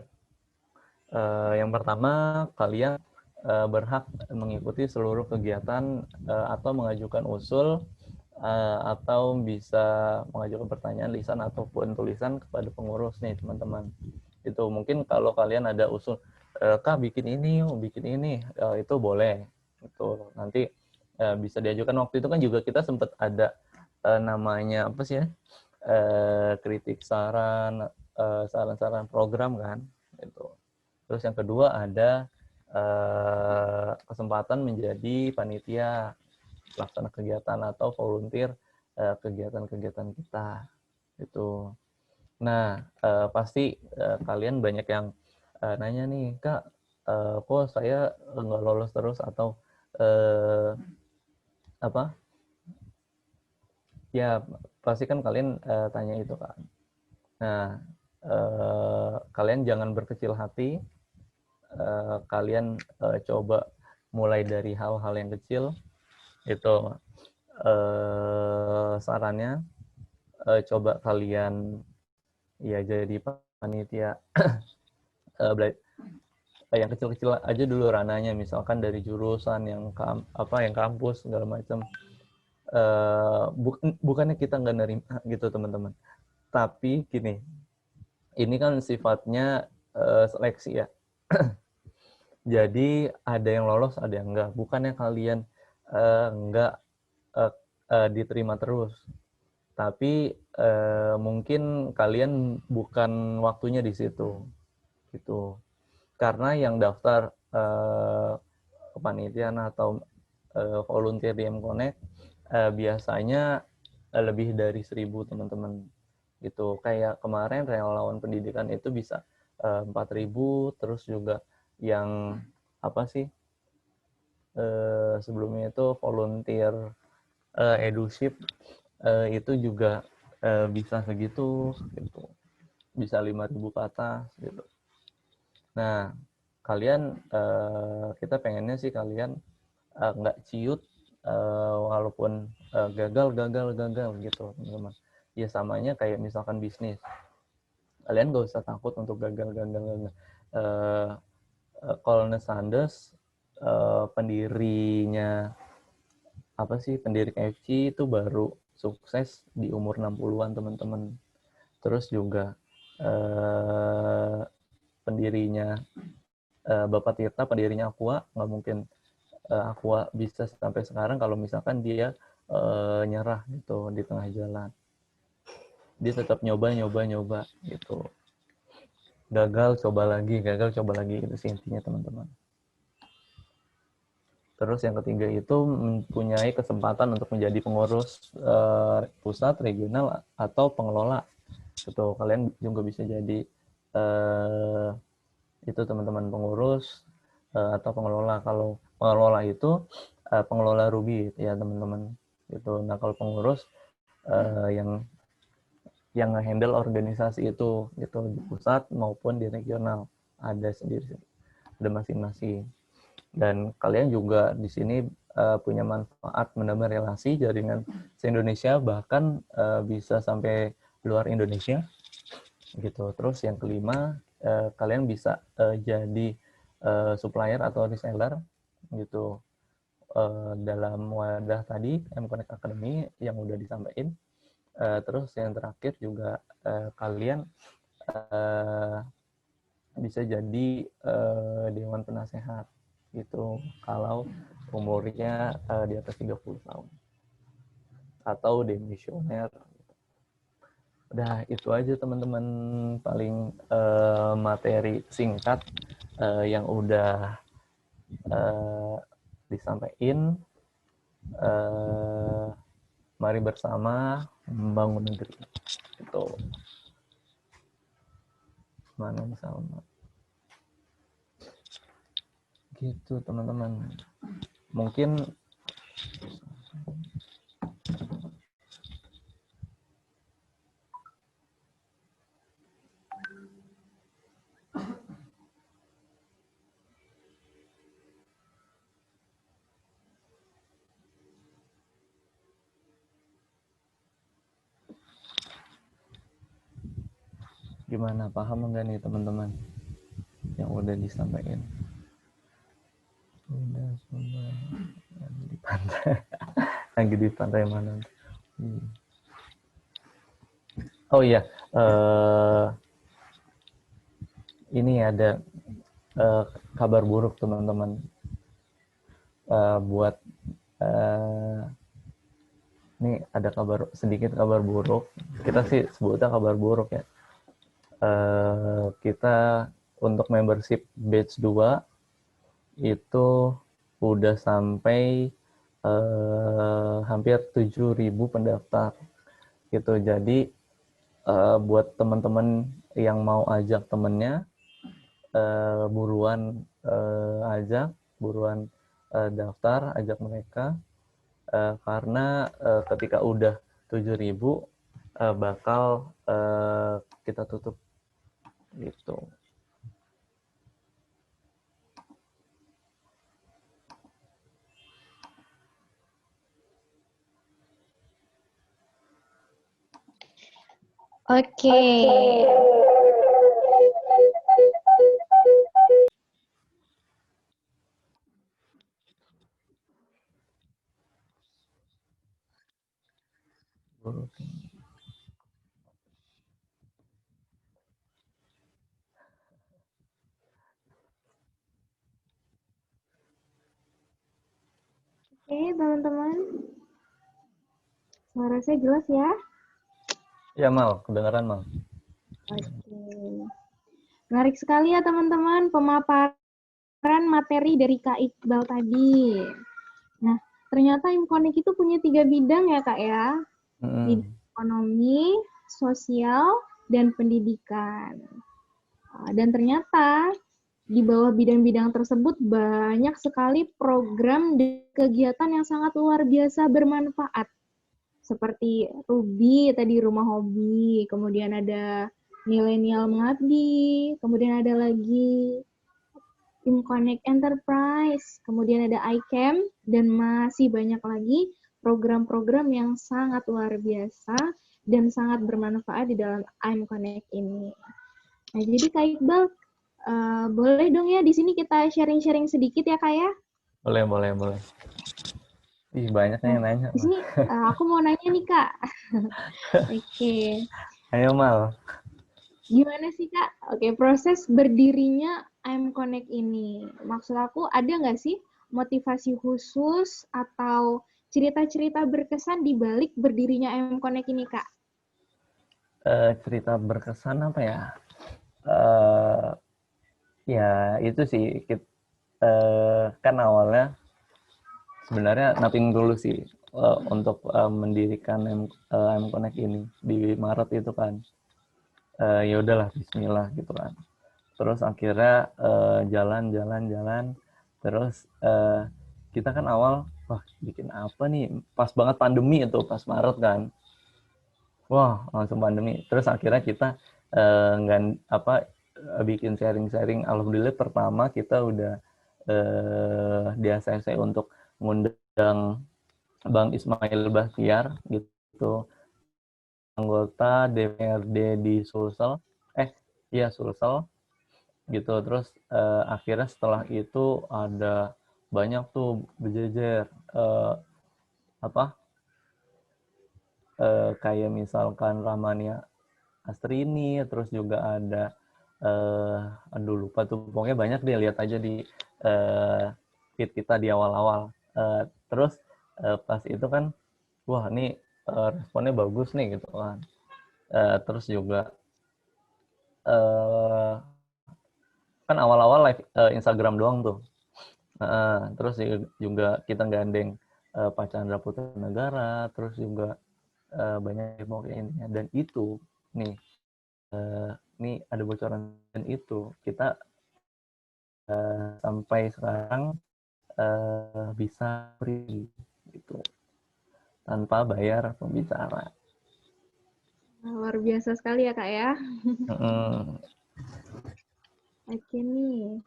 Yang pertama, kalian berhak mengikuti seluruh kegiatan atau mengajukan usul atau bisa mengajukan pertanyaan lisan ataupun tulisan kepada pengurus nih teman-teman. Itu mungkin kalau kalian ada usul, Kak bikin ini, itu boleh. Itu nanti bisa diajukan. Waktu itu kan juga kita sempat ada namanya apa sih ya? Kritik saran, saran-saran program kan. Itu. Terus yang kedua ada kesempatan menjadi panitia pelaksana kegiatan atau volunteer kegiatan-kegiatan kita itu. Nah, pasti kalian banyak yang nanya nih, Kak, kok saya nggak lolos terus atau apa? Ya, pasti kan kalian tanya itu kan. Nah, kalian jangan berkecil hati. Kalian coba mulai dari hal-hal yang kecil. Itu sarannya coba kalian ya jadi panitia yang kecil-kecil aja dulu rananya, misalkan dari jurusan yang yang kampus segala macam. Bukannya kita nggak nerima gitu teman-teman, tapi gini, ini kan sifatnya seleksi ya. Jadi ada yang lolos, ada yang enggak. Bukannya kalian enggak diterima terus, tapi mungkin kalian bukan waktunya di situ, gitu. Karena yang daftar kepanitiaan atau volunteer di M-Connect biasanya lebih dari 1.000 teman-teman, gitu. Kayak kemarin relawan pendidikan itu bisa 4.000, terus juga yang apa sih sebelumnya itu volunteer EduShip itu juga bisa segitu gitu, bisa 5.000 ke atas gitu. Nah, kalian kita pengennya sih kalian nggak ciut walaupun gagal gitu teman-teman. ya samanya kayak misalkan bisnis. Kalian gak usah takut untuk gagal. Colonel Sanders, pendirinya pendiri KFC itu baru sukses di umur 60-an teman-teman. Terus juga pendirinya Bapak Tirta, pendirinya Aqua, nggak mungkin Aqua bisa sampai sekarang kalau misalkan dia nyerah gitu di tengah jalan. Dia tetap nyoba gitu. Gagal coba lagi itu sih intinya teman-teman. Terus yang ketiga itu mempunyai kesempatan untuk menjadi pengurus pusat, regional, atau pengelola. Gitu. Kalian juga bisa jadi itu teman-teman pengurus atau pengelola. Kalau pengelola itu pengelola rugi ya teman-teman. Gitu. Nah kalau pengurus yang nge-handle organisasi itu gitu di pusat maupun di regional ada masing-masing. Dan kalian juga di sini punya manfaat menambah relasi jaringan se-Indonesia, bahkan bisa sampai luar Indonesia gitu. Terus yang kelima, kalian bisa jadi supplier atau reseller gitu dalam wadah tadi M-Connect Academy yang udah disampaikan. Terus yang terakhir juga kalian bisa jadi dewan penasehat gitu kalau umurnya di atas 30 tahun atau demisioner. Udah itu aja teman-teman, paling materi singkat yang udah disampaikan. Mari bersama membangun negeri itu. Mana sama gitu teman-teman. Mungkin gimana, paham enggak nih teman-teman yang udah disampaikan? Sudah lagi di pantai. Lagi di pantai mana? Oh iya, ini ada kabar buruk teman-teman. Buat ini ada sedikit kabar buruk. Kita sih sebutnya kabar buruk ya. Kita untuk membership batch 2 itu udah sampai hampir 7.000 pendaftar gitu. Jadi buat teman-teman yang mau ajak temennya, buruan daftar, ajak mereka karena ketika udah 7.000 bakal kita tutup gitu. Oke. Oke, teman-teman. Suara saya jelas ya? Ya, Mal. Kedengaran, Mal. Oke. Menarik sekali ya, teman-teman, pemaparan materi dari Kak Iqbal tadi. Nah, ternyata M-Connect itu punya 3 bidang ya, Kak ya? Bidang ekonomi, sosial, dan pendidikan. Dan ternyata di bawah bidang-bidang tersebut banyak sekali program dan kegiatan yang sangat luar biasa bermanfaat. Seperti Ruby, tadi Rumah Hobi, kemudian ada Milenial Mengabdi, kemudian ada lagi M-Connect Enterprise, kemudian ada iCamp, dan masih banyak lagi program-program yang sangat luar biasa dan sangat bermanfaat di dalam I'm Connect ini. Nah, jadi Kak Iqbal, boleh dong ya di sini kita sharing-sharing sedikit ya Kak ya? Boleh. Ih, banyak yang nanya. Di sini aku mau nanya nih Kak. Oke. Ayo Mal. Gimana sih Kak? Oke, proses berdirinya I'm Connect ini. Maksud aku ada nggak sih motivasi khusus atau cerita-cerita berkesan di balik berdirinya I'm Connect ini Kak? Cerita berkesan apa ya? Ya itu sih kan awalnya sebenarnya nothing dulu sih untuk mendirikan I'm Connect ini di Maret itu kan. Ya udahlah Bismillah gitu kan. Terus akhirnya jalan terus kita kan awal wah bikin apa nih, pas banget pandemi itu, pas Maret kan, wah langsung pandemi. Terus akhirnya kita bikin sharing, alhamdulillah pertama kita udah di ACC untuk ngundang Bang Ismail Bahtiar gitu, anggota DPRD di Sulsel Sulsel gitu. Terus akhirnya setelah itu ada banyak tuh berjejer kayak misalkan Ramania Astrini, terus juga ada aduh lupa tuh, pokoknya banyak deh, lihat aja di feed kita di awal-awal. Terus pas itu kan wah ini responnya bagus nih gitu kan. Terus juga kan awal-awal live Instagram doang tuh. Terus juga kita gandeng Pak Chandra Putra Negara, terus juga banyak demo kayak intinya. Dan itu nih ada bocoran, dan itu kita sampai sekarang bisa free gitu tanpa bayar pembicara. Luar biasa sekali ya Kak ya. Oke nih.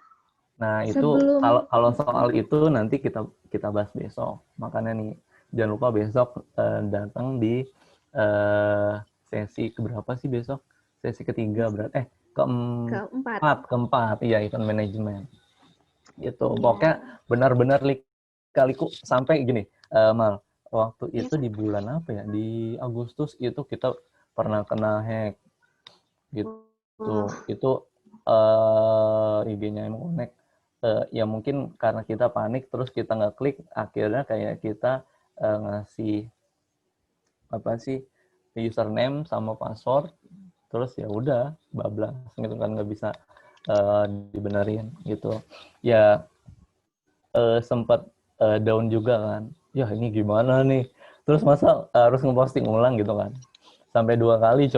Nah itu kalau soal itu nanti kita bahas besok. Makanya nih jangan lupa besok datang di sesi keberapa sih besok? Sesi ketiga berarti keempat iya, event management gitu. Pokoknya benar-benar liku sampai gini Mal, waktu itu di bulan apa ya, di Agustus itu kita pernah kena hack gitu. Itu IG-nya I'm Connect ya mungkin karena kita panik terus kita nggak klik, akhirnya kayak kita ngasih username sama password, terus ya udah bablas gitu kan, nggak bisa dibenerin gitu ya. Sempat down juga kan, ya ini gimana nih, terus masa harus ngeposting ulang gitu kan, sampai dua kali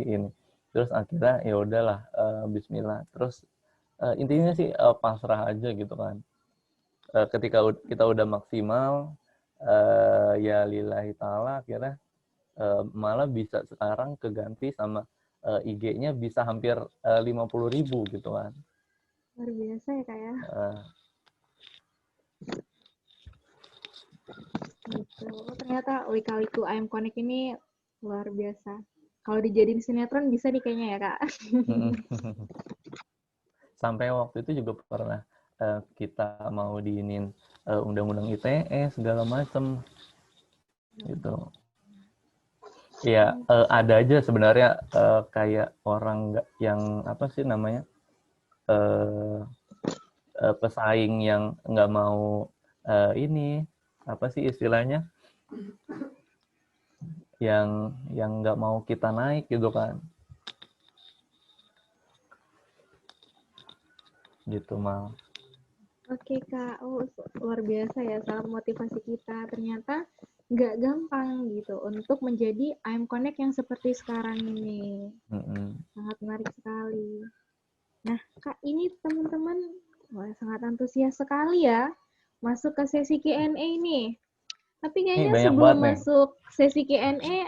ini. Terus akhirnya ya udahlah Bismillah. Terus intinya sih pasrah aja gitu kan. Ketika kita udah maksimal ya lillahi ta'ala, akhirnya malah bisa sekarang keganti sama IG-nya bisa hampir 50.000 gitu kan. Luar biasa ya Kak ya. Gitu. Ternyata lika-liku I'm Connect ini luar biasa. Kalau dijadiin sinetron bisa nih kayaknya ya Kak. Sampai waktu itu juga pernah kita mau diinin undang-undang ITE segala macem gitu. Ya ada aja sebenarnya kayak orang yang apa sih namanya pesaing yang nggak mau ini apa sih istilahnya, yang nggak mau kita naik gitu kan, gitu Mal. Oke Kak, luar biasa ya, sangat motivasi kita. Ternyata nggak gampang gitu untuk menjadi I'm Connect yang seperti sekarang ini. Sangat menarik sekali. Nah Kak, ini teman-teman sangat antusias sekali ya masuk ke sesi Q&A nih. Tapi kayaknya sebelum masuk sesi Q&A,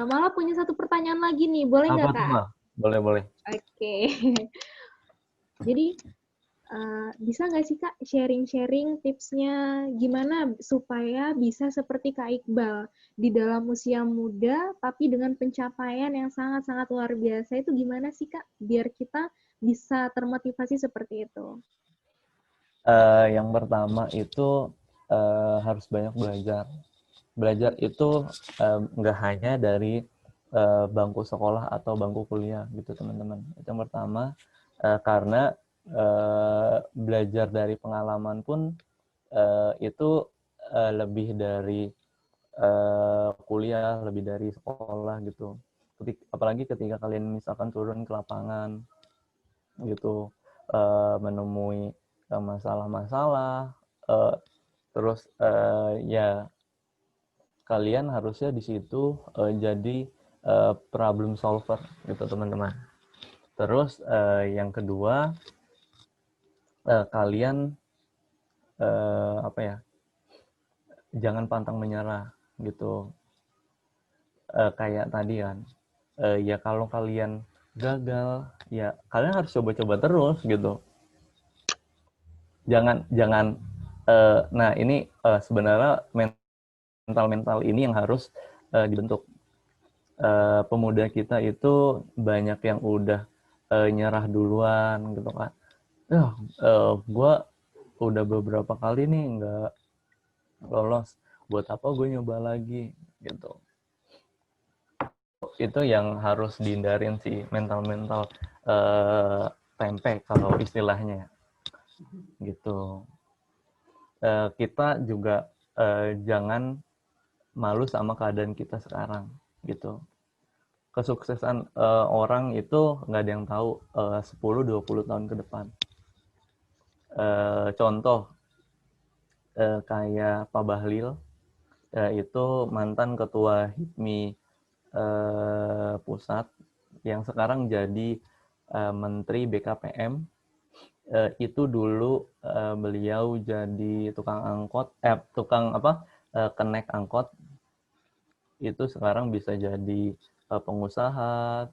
malah punya satu pertanyaan lagi nih, boleh nggak Kak? Boleh. Oke. Jadi Bisa nggak sih Kak sharing-sharing tipsnya gimana supaya bisa seperti Kak Iqbal di dalam usia muda tapi dengan pencapaian yang sangat-sangat luar biasa itu gimana sih Kak biar kita bisa termotivasi seperti itu? Yang pertama itu harus banyak belajar. Belajar itu nggak hanya dari bangku sekolah atau bangku kuliah gitu teman-teman. Itu yang pertama, karena belajar dari pengalaman pun itu lebih dari kuliah, lebih dari sekolah gitu. Apalagi ketika kalian misalkan turun ke lapangan gitu, menemui masalah-masalah, terus ya kalian harusnya di situ jadi problem solver gitu teman-teman. Terus yang kedua, kalian apa ya, jangan pantang menyerah gitu. Kayak tadi kan, ya kalau kalian gagal, ya kalian harus coba-coba terus gitu. Jangan nah ini sebenarnya mental ini yang harus dibentuk. Pemuda kita itu banyak yang udah nyerah duluan gitu kan. Gue udah beberapa kali nih nggak lolos, buat apa gue nyoba lagi gitu. Itu yang harus dihindarin sih, mental-mental tempe kalau istilahnya gitu. Kita juga jangan malu sama keadaan kita sekarang gitu. Kesuksesan orang itu nggak ada yang tahu 10-20 tahun ke depan. Contoh kayak Pak Bahlil, itu mantan ketua HIPMI pusat yang sekarang jadi Menteri BKPM. Itu dulu beliau jadi tukang angkot, kenek angkot. Itu sekarang bisa jadi pengusaha,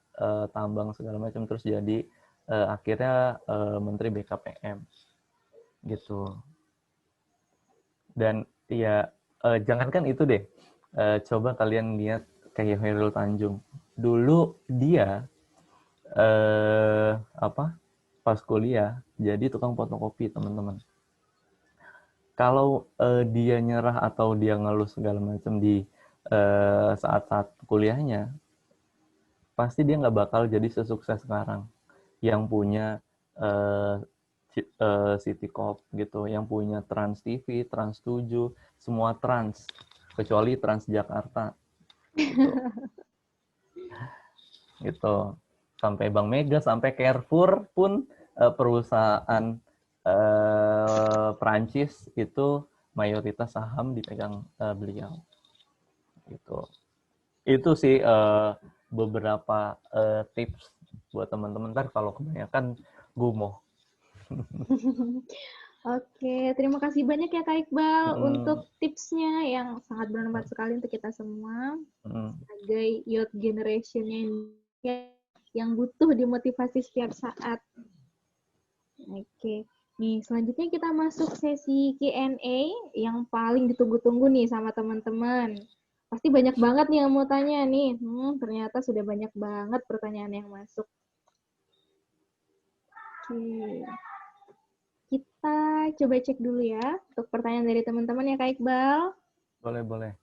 tambang segala macam, terus jadi akhirnya Menteri BKPM gitu. Dan ya jangankan itu deh, coba kalian lihat kayak Khairul Tanjung. Dulu dia pas kuliah jadi tukang fotokopi teman-teman. Kalau dia nyerah atau dia ngeluh segala macam di saat-saat kuliahnya, pasti dia nggak bakal jadi sesukses sekarang. Yang punya City Corp gitu, yang punya Trans TV, Trans 7, semua Trans, kecuali Transjakarta. Gitu. Sampai Bank Mega, sampai Carrefour pun perusahaan Prancis itu mayoritas saham dipegang beliau. Gitu. Itu sih beberapa tips buat teman-teman. Ntar kalau kebanyakan gumoh. Oke, terima kasih banyak ya Kak Iqbal untuk tipsnya yang sangat bermanfaat sekali untuk kita semua sebagai youth generation yang butuh dimotivasi setiap saat. Oke, nih selanjutnya kita masuk sesi Q&A yang paling ditunggu-tunggu nih sama teman-teman. Pasti banyak banget nih yang mau tanya nih. Ternyata sudah banyak banget pertanyaan yang masuk. Oke. Kita coba cek dulu ya untuk pertanyaan dari teman-teman ya Kak Iqbal. Boleh.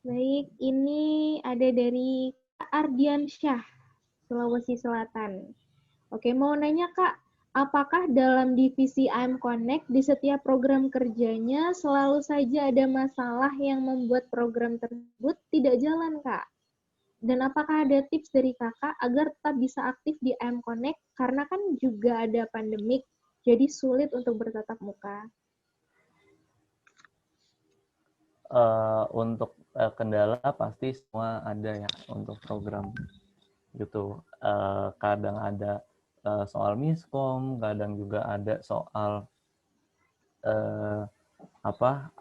Baik, ini ada dari Kak Ardiansyah, Sulawesi Selatan. Oke, mau nanya Kak, apakah dalam divisi IM Connect di setiap program kerjanya selalu saja ada masalah yang membuat program tersebut tidak jalan Kak? Dan apakah ada tips dari Kakak agar tetap bisa aktif di IM Connect karena kan juga ada pandemik? Jadi sulit untuk bertatap muka. Untuk kendala pasti semua ada ya untuk program gitu. Kadang ada soal miskom, kadang juga ada soal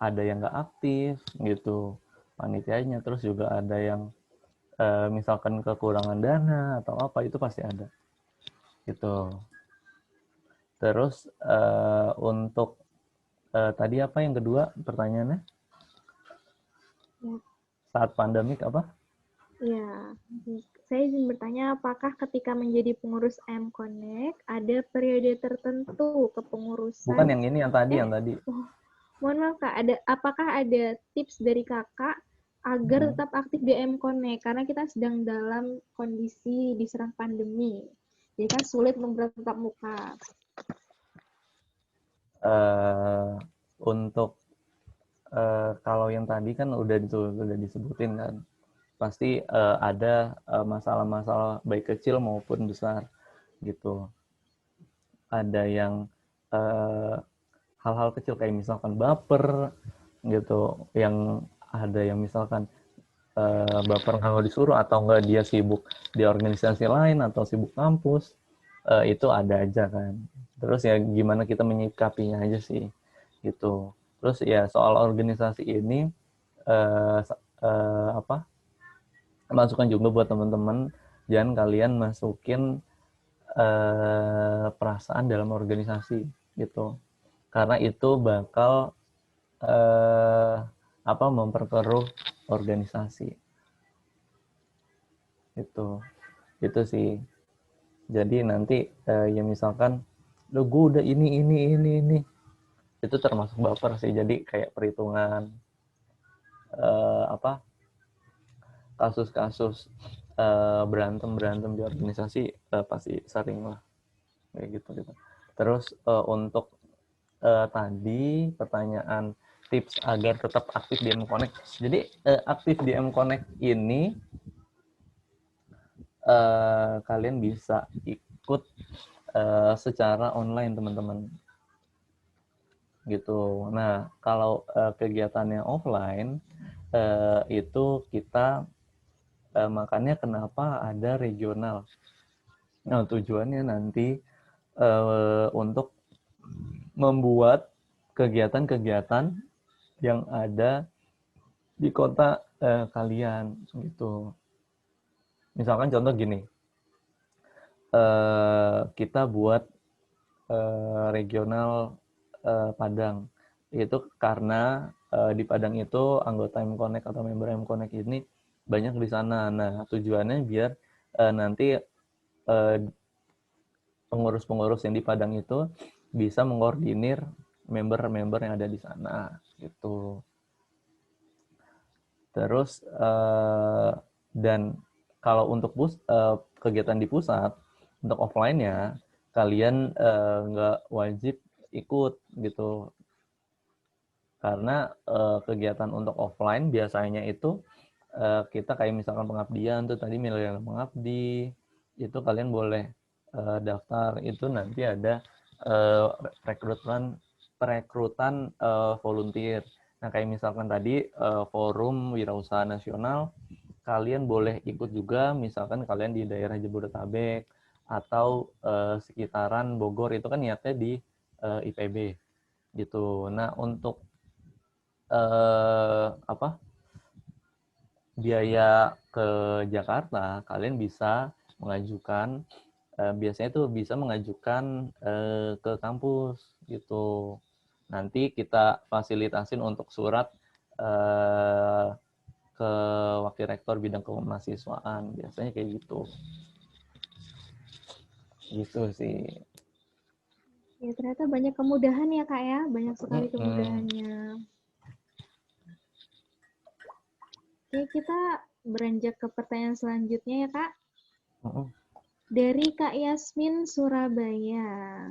ada yang nggak aktif gitu panitianya, terus juga ada yang misalkan kekurangan dana atau apa, itu pasti ada gitu. Terus untuk tadi apa yang kedua pertanyaannya? Ya. Saat pandemik apa? Ya, saya izin bertanya, apakah ketika menjadi pengurus M-Connect ada periode tertentu kepengurusan? Bukan yang ini, yang tadi, Oh, mohon maaf Kak, apakah ada tips dari Kakak agar tetap aktif di M-Connect? Karena kita sedang dalam kondisi diserang pandemi, jadi kan sulit bertatap muka. Untuk kalau yang tadi kan udah disebutin kan, pasti ada masalah-masalah baik kecil maupun besar gitu. Ada yang hal-hal kecil kayak misalkan baper gitu, yang ada yang misalkan baper kalau disuruh atau enggak dia sibuk di organisasi lain atau sibuk kampus, itu ada aja kan. Terus ya gimana kita menyikapinya aja sih gitu. Terus ya soal organisasi ini masukan juga buat teman-teman, jangan kalian masukin perasaan dalam organisasi gitu, karena itu bakal memperkeruh organisasi itu sih. Jadi nanti ya misalkan lo gue udah ini itu termasuk baper sih. Jadi kayak perhitungan kasus-kasus berantem di organisasi pasti sering lah kayak gitu. Terus untuk tadi pertanyaan tips agar tetap aktif di M-Connect. Jadi aktif di M-Connect ini kalian bisa ikut secara online teman-teman gitu. Nah kalau kegiatannya offline itu kita makanya kenapa ada regional. Nah tujuannya nanti untuk membuat kegiatan-kegiatan yang ada di kota kalian gitu. Misalkan contoh gini, kita buat regional Padang. Itu karena di Padang itu anggota M-Connect atau member M-Connect ini banyak di sana. Nah, tujuannya biar nanti pengurus-pengurus yang di Padang itu bisa mengkoordinir member-member yang ada di sana gitu. Terus dan kalau untuk kegiatan di pusat untuk offline-nya kalian nggak wajib ikut gitu, karena kegiatan untuk offline biasanya itu kita kayak misalkan pengabdian tuh tadi milenial mengabdi itu kalian boleh daftar, itu nanti ada perekrutan volunteer. Nah kayak misalkan tadi forum wirausaha nasional, kalian boleh ikut juga misalkan kalian di daerah Jabodetabek atau sekitaran Bogor, itu kan niatnya di IPB gitu. Nah untuk biaya ke Jakarta kalian bisa mengajukan biasanya tuh bisa mengajukan ke kampus gitu. Nanti kita fasilitasin untuk surat ke wakil rektor bidang kemahasiswaan, biasanya kayak gitu. Gitu sih. Ya, ternyata banyak kemudahan ya, Kak ya. Banyak sekali kemudahannya. Oke, kita beranjak ke pertanyaan selanjutnya ya, Kak. Dari Kak Yasmin, Surabaya.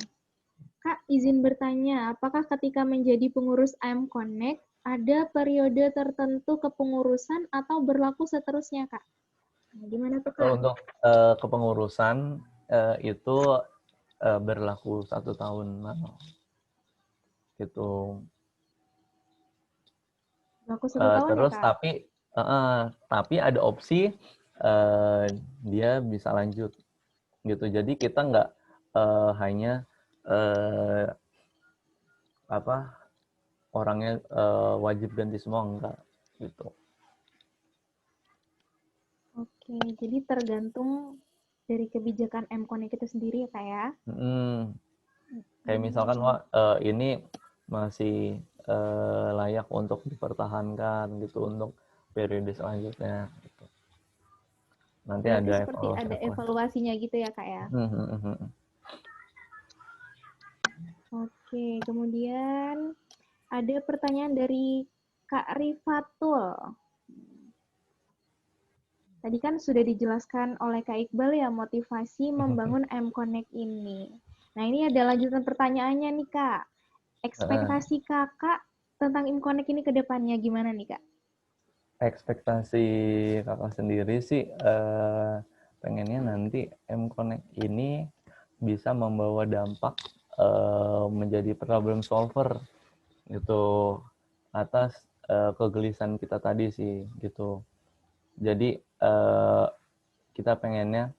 Kak, izin bertanya, apakah ketika menjadi pengurus M-Connect, ada periode tertentu kepengurusan atau berlaku seterusnya, Kak? Nah, gimana tuh, Kak? Untuk kepengurusan itu berlaku 1 tahun gitu. Berlaku 1 tahun terus ya, Kak? Tapi ada opsi dia bisa lanjut gitu. Jadi kita nggak hanya orangnya wajib ganti semua, enggak gitu. Oke, jadi tergantung dari kebijakan M-Connect itu sendiri ya, Kak ya? Kayak misalkan wah ini masih layak untuk dipertahankan gitu untuk periode selanjutnya gitu. Nanti Berarti ada seperti ada evaluasi. evaluasinya gitu ya, Kak ya? Oke, kemudian ada pertanyaan dari Kak Rifatul. Tadi kan sudah dijelaskan oleh Kak Iqbal ya motivasi membangun M-Connect ini. Nah, ini ada lanjutan pertanyaannya nih, Kak. Ekspektasi Kakak tentang M-Connect ini ke depannya gimana nih, Kak? Ekspektasi kakak sendiri sih pengennya nanti M-Connect ini bisa membawa dampak menjadi problem solver gitu atas kegelisahan kita tadi sih gitu. Jadi kita pengennya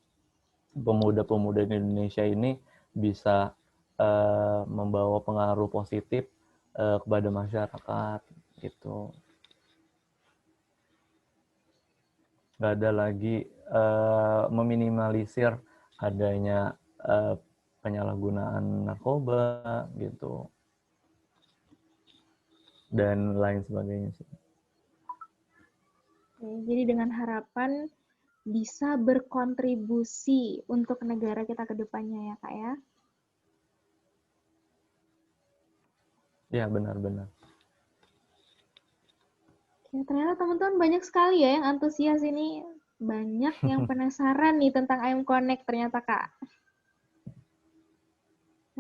pemuda-pemuda di Indonesia ini bisa membawa pengaruh positif kepada masyarakat gitu. Nggak ada lagi meminimalisir adanya penyalahgunaan narkoba gitu dan lain sebagainya sih. Jadi dengan harapan bisa berkontribusi untuk negara kita ke depannya ya, Kak ya? Ya, benar-benar. Ya, ternyata teman-teman banyak sekali ya yang antusias ini. Banyak yang penasaran nih tentang IM Connect ternyata, Kak.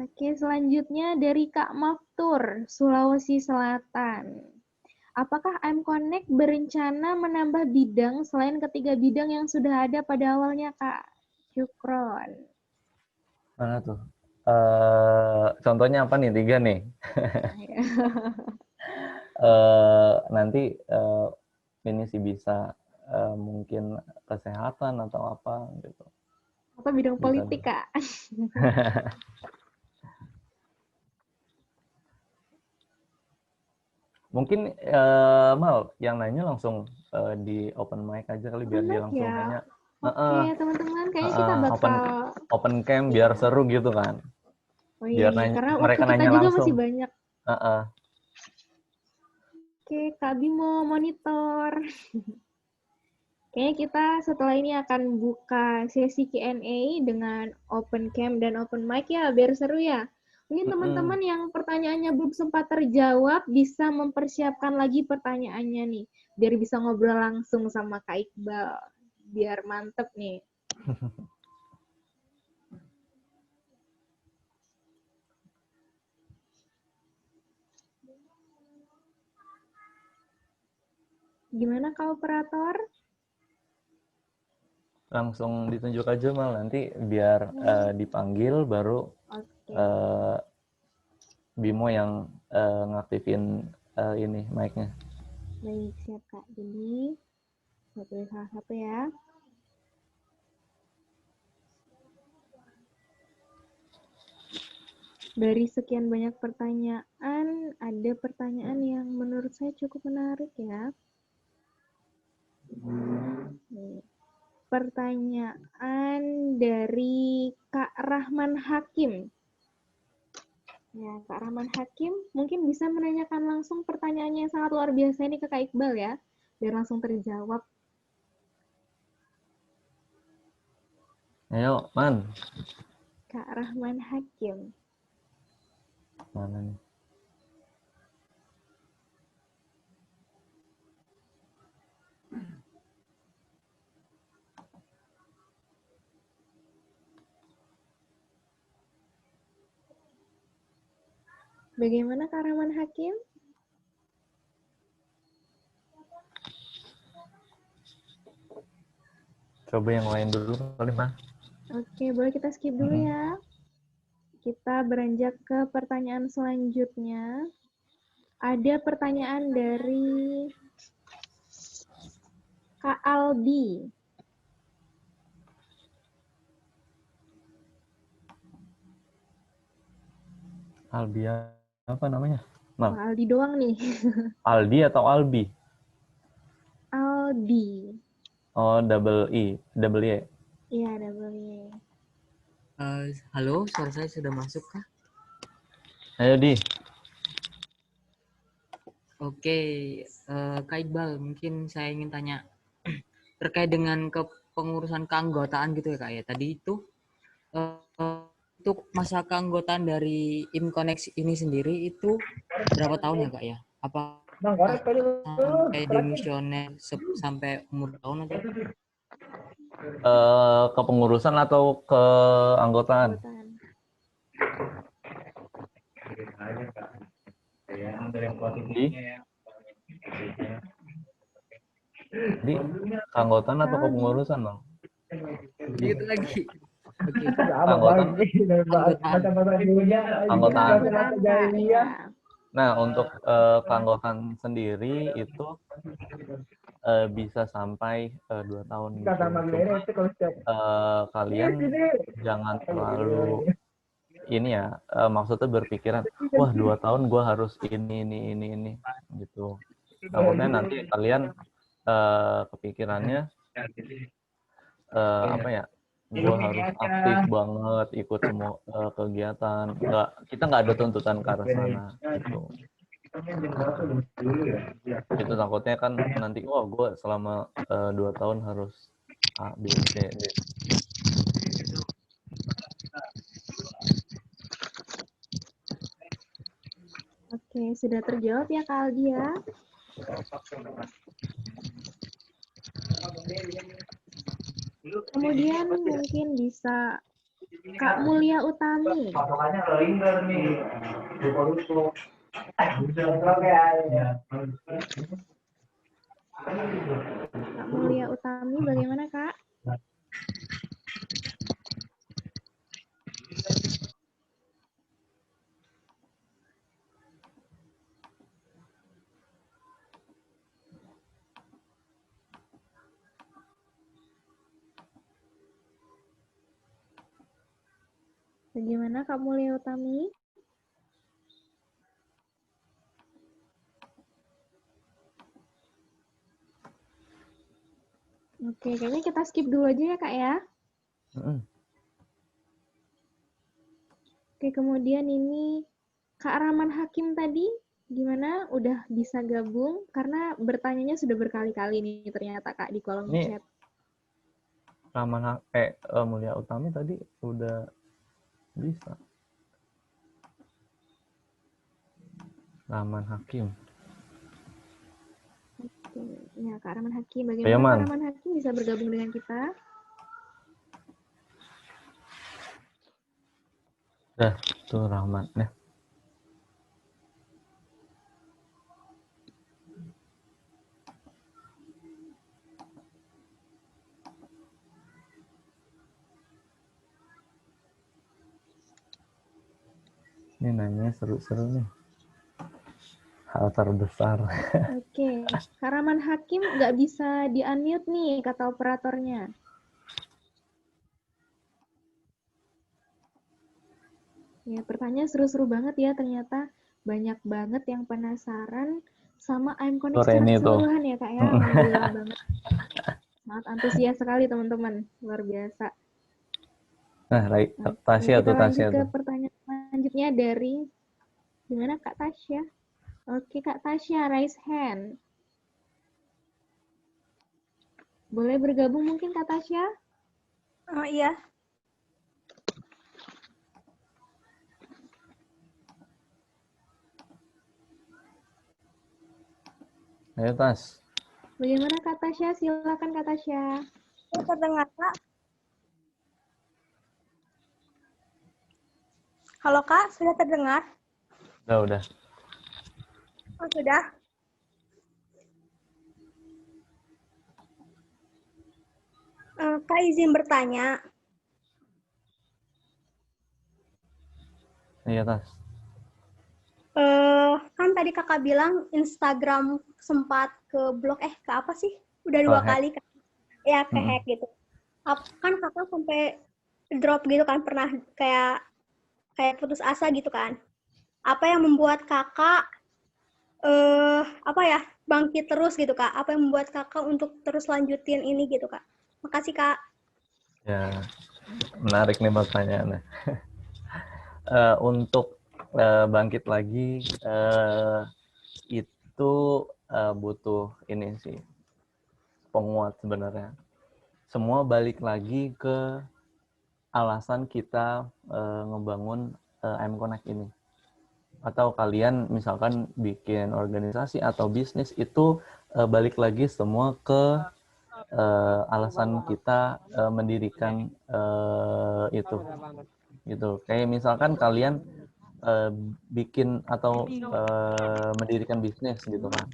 Oke, selanjutnya dari Kak Maftur, Sulawesi Selatan. Apakah IM Connect berencana menambah bidang selain ketiga bidang yang sudah ada pada awalnya, Kak? Syukron. Mana tuh? Contohnya apa nih? 3 nih. Nanti ini sih bisa mungkin kesehatan atau apa gitu. Apa bidang Bisa politik, Kak? Mungkin Mal yang nanya langsung di open mic aja kali biar dia langsung ya. nanya. Oke, teman-teman, kayaknya kita bakal open cam biar seru gitu kan. Oh iya, Biar nanya, karena mereka waktu kita nanya juga langsung. masih banyak. Oke, Kak Bimo monitor. Kayaknya kita setelah ini akan buka sesi Q&A dengan open cam dan open mic ya, biar seru ya. Mungkin teman-teman yang pertanyaannya belum sempat terjawab bisa mempersiapkan lagi pertanyaannya nih, biar bisa ngobrol langsung sama Kak Iqbal. Biar mantep nih. Gimana Kak Operator? Langsung ditunjuk aja Mal, nanti biar dipanggil baru Bimo yang ngaktifin ini mic-nya. Baik, siap Kak. Jadi, saya pilih salah satu ya. Dari sekian banyak pertanyaan, ada pertanyaan yang menurut saya cukup menarik ya. Pertanyaan dari Kak Rahman Hakim. Ya, Kak Rahman Hakim mungkin bisa menanyakan langsung pertanyaannya yang sangat luar biasa ini ke Kak Iqbal ya, biar langsung terjawab. Ayo, Man. Kak Rahman Hakim. Mana nih? Bagaimana Kak Rahman Hakim? Coba yang lain dulu kali, Man. Oke, boleh kita skip dulu ya. Kita beranjak ke pertanyaan selanjutnya. Ada pertanyaan dari Kak Aldi. Albi apa namanya? Mal. Aldi doang nih. Aldi atau Albi? Aldi. Oh, double E. Iya, double E. Halo, suara saya sudah masuk kah? Ayo Di. Oke, Kak Iqbal, mungkin saya ingin tanya terkait dengan kepengurusan keanggotaan gitu ya Kak ya. Tadi itu untuk masa keanggotaan dari IMCONEX ini sendiri itu berapa tahun ya Kak ya? Apa sampai dimisioner sampai umur tahun atau? Kepengurusan atau keanggotaan? Di keanggotaan atau kepengurusan Bang? Gitu lagi. Oke. Keanggotaan. Keanggotaan. Nah, untuk keanggotaan sendiri itu bisa sampai 2 tahun gitu. Kalian jangan terlalu ini ya, maksudnya berpikiran, wah 2 tahun gue harus ini gitu. Takutnya nanti kalian kepikirannya apa ya, gue harus aktif banget ikut semua kegiatan. Kita nggak ada tuntutan ke arah sana gitu. Itu takutnya kan nanti, wah gue selama 2 tahun harus A, B, C, D. Oke, sudah terjawab ya Kak Aldi ya. Kemudian mungkin bisa Kak Mulia Utami. Kak Mulia Utami, bagaimana Kak? Bagaimana Kak Mulia Utami? Oke, kayaknya kita skip dulu aja ya Kak ya. Oke, kemudian ini Kak Rahman Hakim tadi gimana? Udah bisa gabung? Karena bertanyanya sudah berkali-kali nih ternyata Kak di kolom Ini chat. Rahman Mulia Utami tadi udah bisa. Rahman Hakim. Oke, ya Kak Rahman Hakim. Bagaimana Kak Rahman Hakim bisa bergabung dengan kita? Dah, tuh Rahman. Nah. Ini nanya seru-seru nih. Hal terbesar. Oke, Kak Rahman Hakim nggak bisa di-unmute nih, kata operatornya. Ya, pertanyaan seru-seru banget ya, ternyata banyak banget yang penasaran sama IMCONEX secara keseluruhan ya Kak ya. Alhamdulillah banget. Sangat antusias sekali teman-teman, luar biasa. Nah, Tasya tuh Tasya. Kita lanjut ke pertanyaan selanjutnya dari gimana Kak Tasya? Oke Kak Tasya, raise hand. Boleh bergabung mungkin Kak Tasya? Oh iya. Ayo Tas. Bagaimana Kak Tasya? Silakan Kak Tasya. Terdengar Kak? Halo Kak, sudah terdengar? Udah. Oh sudah. Kak izin bertanya. Iya Tas. Kan tadi kakak bilang Instagram sempat ke blok, ke apa sih? Udah 2 kali kan? Ya ke hack gitu. Kan kakak sampai drop gitu kan, pernah kayak putus asa gitu kan? Apa yang membuat kakak bangkit terus gitu Kak? Apa yang membuat kakak untuk terus lanjutin ini gitu Kak? Makasih Kak. Ya, menarik nih pertanyaannya. Untuk bangkit lagi itu butuh ini sih, penguat sebenarnya. Semua balik lagi ke alasan kita ngebangun M-Connect ini. Atau kalian misalkan bikin organisasi atau bisnis, itu balik lagi semua ke alasan kita mendirikan itu. Gitu. Kayak misalkan kalian bikin atau mendirikan bisnis gitu kan.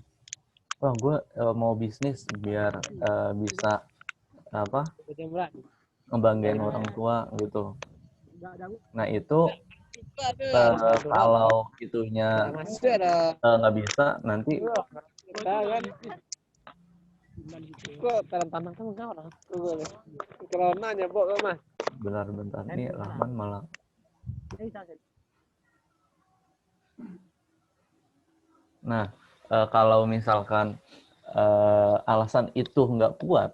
Wah, gue mau bisnis biar bisa apa? Ngebanggain orang tua gitu. Nah, itu kalau itunya nggak bisa, nanti bentar nih Rahman malah. Nah, kalau misalkan alasan itu nggak kuat,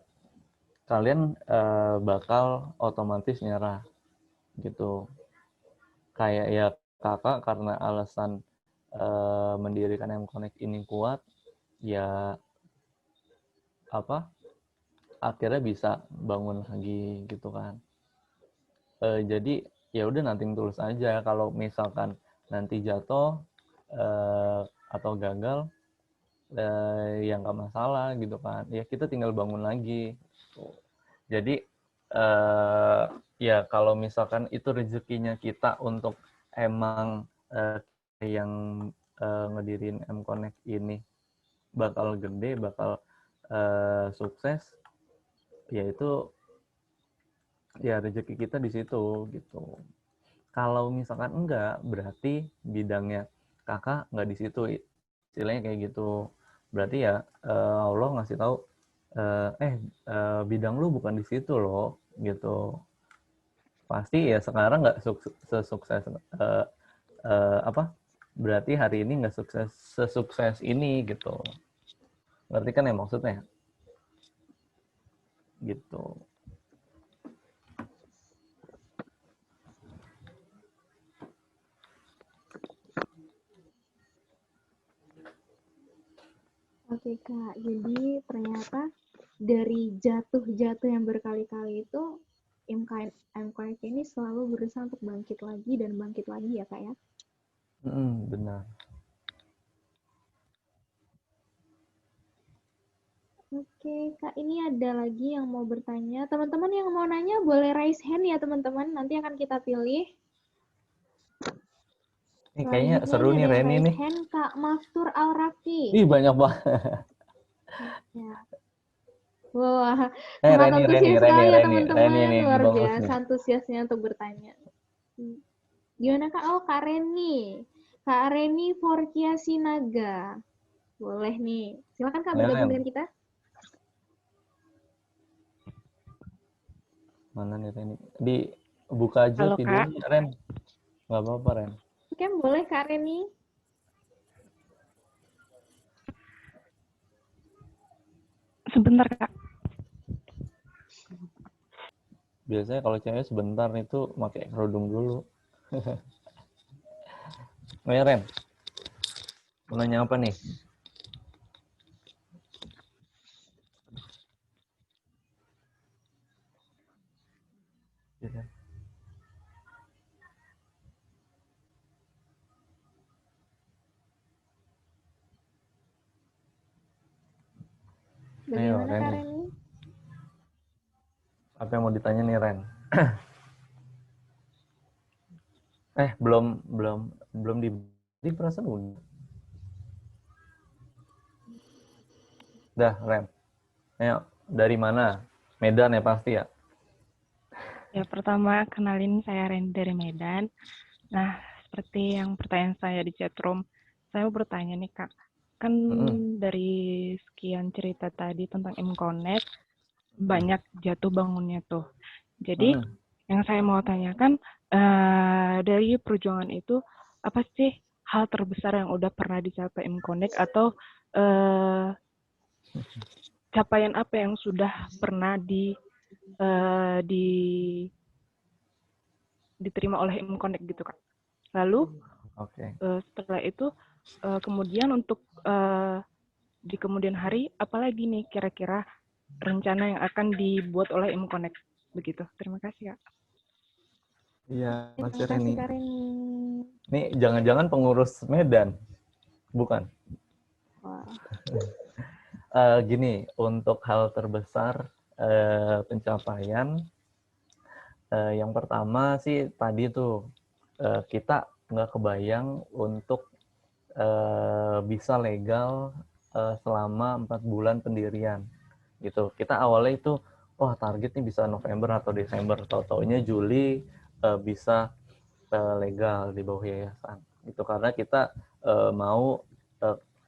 kalian bakal otomatis nyerah gitu. Kayak ya kakak karena alasan mendirikan M-Connect ini kuat, ya apa? Akhirnya bisa bangun lagi gitu kan. Jadi ya udah nothing tulus aja. Kalau misalkan nanti jatuh atau gagal, ya nggak masalah gitu kan. Ya kita tinggal bangun lagi. Jadi ya kalau misalkan itu rezekinya kita untuk emang yang ngedirin M-Connect ini bakal gede, bakal sukses, ya itu ya rezeki kita di situ gitu. Kalau misalkan enggak, berarti bidangnya kakak nggak di situ, istilahnya kayak gitu. Berarti ya Allah ngasih tahu, bidang lu bukan di situ loh, gitu. Pasti ya sekarang nggak sesukses apa? Berarti hari ini nggak sesukses ini gitu. Ngerti kan ya maksudnya? Gitu. Oke Kak, jadi ternyata dari jatuh-jatuh yang berkali-kali itu M-Connect ini selalu berusaha untuk bangkit lagi dan bangkit lagi ya Kak ya? Benar. Oke Kak, ini ada lagi yang mau bertanya. Teman-teman yang mau nanya boleh raise hand ya teman-teman, nanti akan kita pilih. Kayaknya seru nih Reni nih. Hand Kak Maftur Al-Rafi. Ih, banyak banget. Ya. Wah, sangat antusias sekali ya teman-teman. Luar biasa antusiasnya untuk bertanya. Gimana Kak? Oh, Kak Reni. Kak Reni Forkia Sinaga. Boleh nih. Silakan Kak bergabung dengan kita. Mana nih Reni? Dibuka aja videonya Ren. Nggak apa-apa Ren. Oke, boleh Kak Reni. Sebentar Kak. Biasanya kalau cewek sebentar itu pakai kerudung dulu. Oh ya Ren, mau nanya apa nih? Bagaimana Kak Reni? Apa yang mau ditanya nih Ren? belum di perasaan udah. Dah Ren. Ayo, dari mana? Medan ya pasti ya? Ya, pertama kenalin saya Ren dari Medan. Nah, seperti yang pertanyaan saya di chatroom, saya mau bertanya nih Kak. Kan dari sekian cerita tadi tentang M-Connect, banyak jatuh bangunnya tuh. Jadi, yang saya mau tanyakan, dari perjuangan itu, apa sih hal terbesar yang udah pernah dicapai M-Connect atau capaian apa yang sudah pernah diterima oleh M-Connect gitu Kak. Lalu Oke. Setelah itu kemudian untuk di kemudian hari apalagi nih kira-kira rencana yang akan dibuat oleh ImConnect begitu. Terima kasih, Kak. Iya, Mas Terima kasih Reni. Kak Reni. Nih jangan-jangan pengurus Medan, bukan? Wah. Gini, untuk hal terbesar pencapaian, yang pertama sih tadi tuh kita nggak kebayang untuk bisa legal selama 4 bulan pendirian gitu. Kita awalnya itu wah targetnya bisa November atau Desember, tahu-taunya Juli bisa legal di bawah yayasan gitu, karena kita mau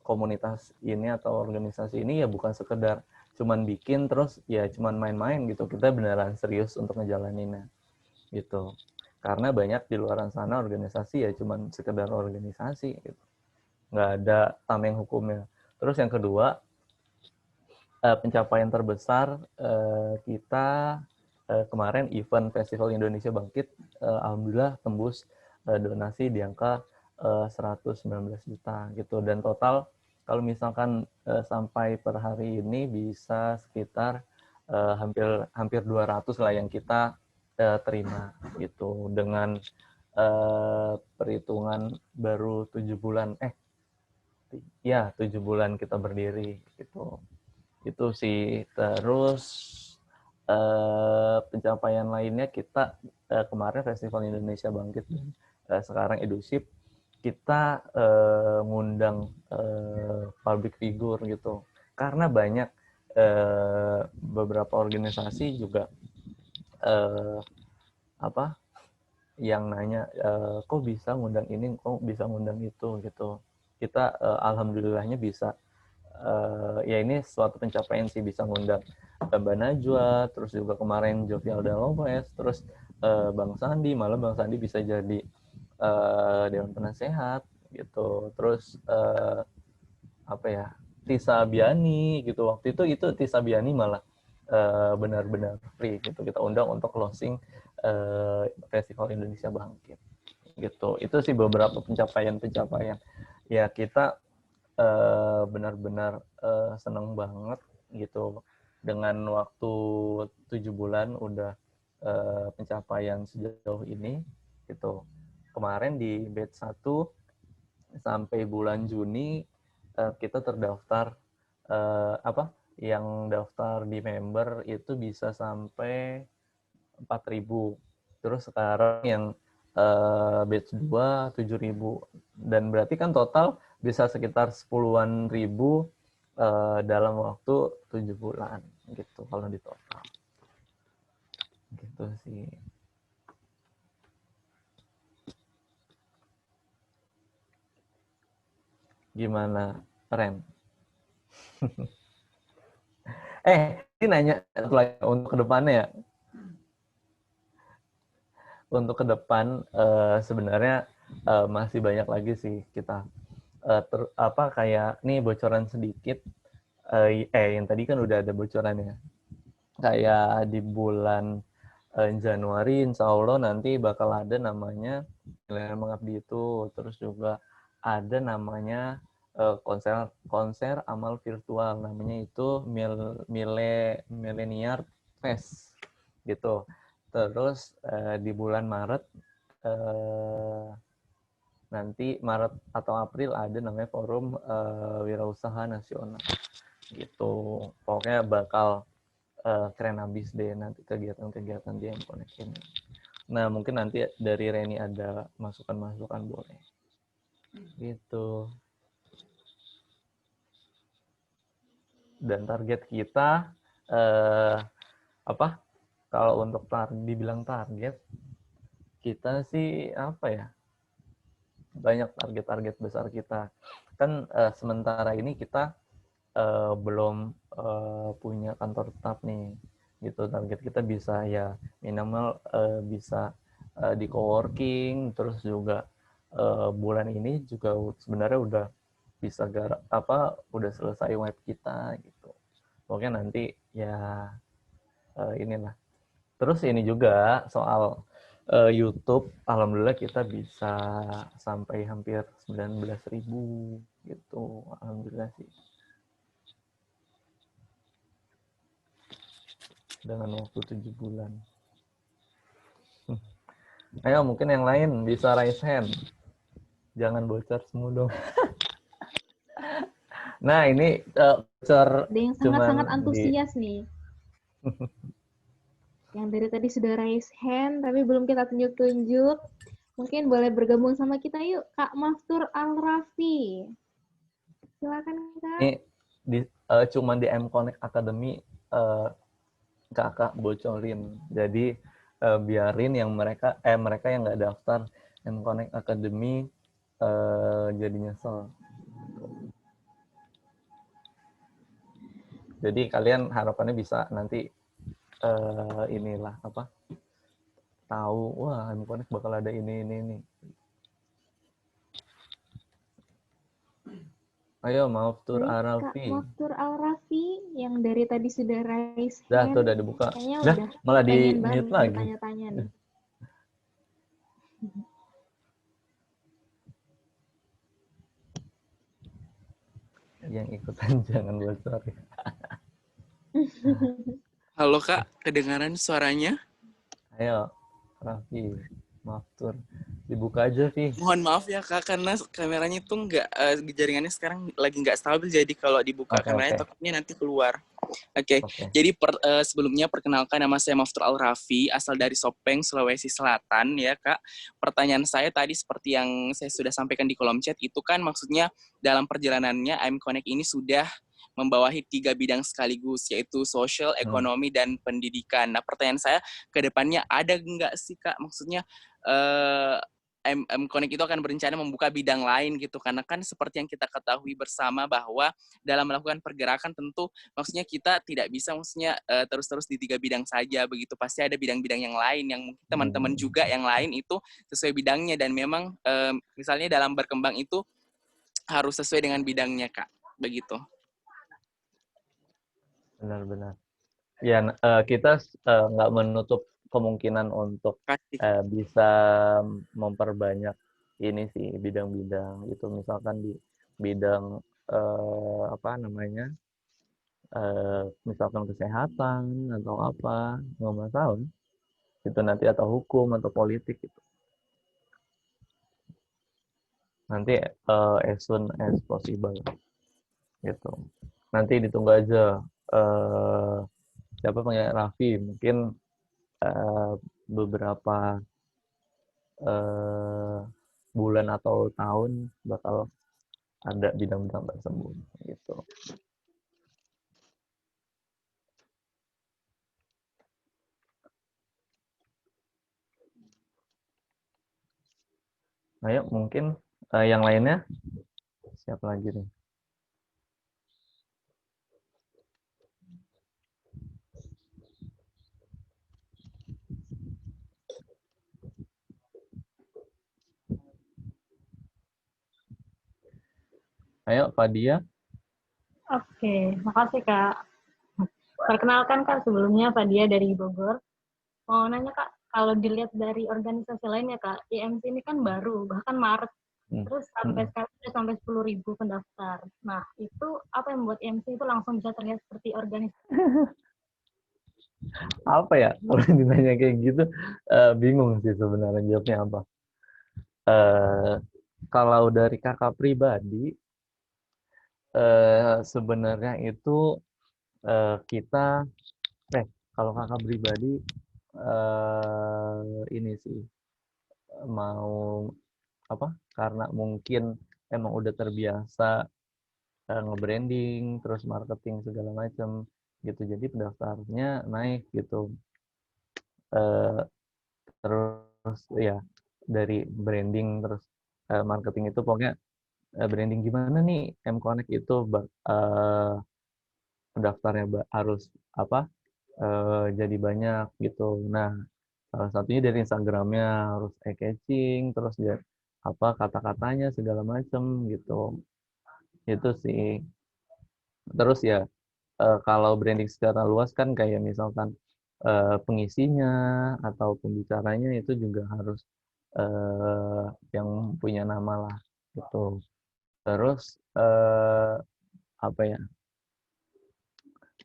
komunitas ini atau organisasi ini ya bukan sekedar cuman bikin terus ya cuman main-main gitu, kita beneran serius untuk ngejalaninnya gitu. Karena banyak di luar sana organisasi ya cuman sekedar organisasi gitu, nggak ada tameng hukumnya. Terus yang kedua, pencapaian terbesar kita kemarin event Festival Indonesia Bangkit, alhamdulillah tembus donasi di angka 119 juta gitu, dan total kalau misalkan sampai per hari ini bisa sekitar hampir 200 lah yang kita terima gitu, dengan perhitungan baru 7 bulan 7 bulan kita berdiri gitu. Itu sih. Terus pencapaian lainnya kita kemarin Festival Indonesia Bangkit, sekarang EduShip, kita ngundang public figure gitu, karena banyak beberapa organisasi juga yang nanya kok bisa ngundang ini, kok bisa ngundang itu gitu. Kita alhamdulillahnya bisa, ya ini suatu pencapaian sih, bisa ngundang Mbak Najwa, terus juga kemarin Jovialda Lopez, terus Bang Sandi, malah Bang Sandi bisa jadi Dewan Penasehat gitu. Terus Tisa Biani gitu, waktu itu Tisa Biani malah benar-benar free gitu, kita undang untuk closing Festival Indonesia Bangkit gitu. Itu sih beberapa pencapaian ya. Kita benar-benar senang banget gitu, dengan waktu 7 bulan udah pencapaian sejauh ini gitu. Kemarin di batch 1 sampai bulan Juni kita terdaftar, yang daftar di member itu bisa sampai 4.000. Terus sekarang yang batch 2 7.000, dan berarti kan total bisa sekitar 10-an ribu dalam waktu 7 bulan gitu kalau di total. Gitu sih. Gimana, Ren? Ini nanya untuk ke depannya ya. Untuk ke depan sebenarnya masih banyak lagi sih kita kayak nih bocoran sedikit, yang tadi kan udah ada bocorannya, kayak di bulan Januari insya Allah nanti bakal ada namanya Milenial Mengabdi itu, terus juga ada namanya konser amal virtual, namanya itu Milenial Fest gitu. Terus di bulan Maret nanti Maret atau April ada namanya Forum Wirausaha Nasional gitu. Pokoknya bakal keren abis deh nanti kegiatan-kegiatan di ImConnect ini. Nah mungkin nanti dari Reni ada masukan-masukan boleh gitu. Dan target kita kalau untuk dibilang target, kita sih banyak target-target besar kita. Kan sementara ini kita belum punya kantor tetap nih gitu. Target kita bisa ya minimal bisa di coworking, terus juga bulan ini juga sebenarnya udah bisa udah selesai web kita gitu. Pokoknya nanti ya inilah. Terus ini juga soal YouTube, alhamdulillah kita bisa sampai hampir 19.000 gitu. Alhamdulillah sih. Dengan waktu 7 bulan. Ayo, mungkin yang lain bisa raise hand. Jangan bocor semua dong. Nah, ini bocor. Ada yang sangat-sangat antusias nih. Yang dari tadi sudah raise hand, tapi belum kita tunjuk-tunjuk. Mungkin boleh bergabung sama kita yuk, Kak Maftur Al-Rafi. Silakan, Kak. Ini cuma di M-Connect Academy kakak bocorin. Jadi biarin yang mereka yang nggak daftar M-Connect Academy jadi nyesel. Jadi kalian harapannya bisa nanti inilah apa? Tahu, wah M-Connect bakal ada ini. Ayo, Maftur Al-Rafi. Maftur Al-Rafi yang dari tadi sudah raise hand. Tuh udah dibuka. Kayaknya udah malah di mute lagi. Tanya-tanya nih. Yang ikutan jangan bocor. Halo Kak, kedengaran suaranya? Ayo, Raffi, Maftur. Dibuka aja, Vi. Mohon maaf ya Kak, karena kameranya tuh jaringannya sekarang lagi nggak stabil, jadi kalau dibuka kameranya takutnya nanti keluar. Oke. Jadi sebelumnya perkenalkan, nama saya Maftur Al-Rafi, asal dari Sopeng, Sulawesi Selatan ya Kak. Pertanyaan saya tadi seperti yang saya sudah sampaikan di kolom chat, itu kan maksudnya dalam perjalanannya M-Connect ini sudah membawahi 3 bidang sekaligus, yaitu sosial, ekonomi, dan pendidikan. Nah, pertanyaan saya ke depannya, ada nggak sih Kak, maksudnya M-Connect itu akan berencana membuka bidang lain gitu, karena kan seperti yang kita ketahui bersama bahwa dalam melakukan pergerakan tentu maksudnya kita tidak bisa maksudnya terus-terus di 3 bidang saja begitu, pasti ada bidang-bidang yang lain yang mungkin teman-teman juga yang lain itu sesuai bidangnya, dan memang misalnya dalam berkembang itu harus sesuai dengan bidangnya Kak, begitu. Benar-benar. Ya, kita nggak menutup kemungkinan untuk bisa memperbanyak ini sih bidang-bidang itu, misalkan di bidang misalkan kesehatan atau apa, nggak masalah itu nanti, atau hukum atau politik itu nanti as soon as possible gitu. Nanti ditunggu aja siapa panggil Raffi, mungkin beberapa bulan atau tahun bakal ada bidang-bidang tersebut gitu. Ayo, mungkin yang lainnya siapa lagi nih? Ayo, Fadia. Oke, makasih Kak. Perkenalkan Kak, sebelumnya Fadia dari Bogor. Mau nanya Kak, kalau dilihat dari organisasi lainnya Kak, IMC ini kan baru, bahkan Maret. Terus sampai sekarang sudah sampai 10.000 pendaftar. Nah, itu apa yang membuat IMC itu langsung bisa terlihat seperti organisasi? Apa ya, kalau ditanya kayak gitu, bingung sih sebenarnya jawabnya apa. Kalau dari kakak pribadi, sebenarnya itu kita kalau kakak pribadi ini sih mau apa, karena mungkin emang udah terbiasa nge-branding terus marketing segala macam gitu, jadi pendaftarnya naik gitu. Terus ya dari branding terus marketing itu pokoknya branding gimana nih M-Connect itu pendaftarnya harus apa jadi banyak gitu. Nah, salah satunya dari Instagramnya harus eye-catching, terus dia apa kata-katanya segala macem gitu. Itu sih. Terus ya kalau branding secara luas kan kayak misalkan pengisinya atau pembicaranya itu juga harus yang punya nama lah gitu. Terus apa ya?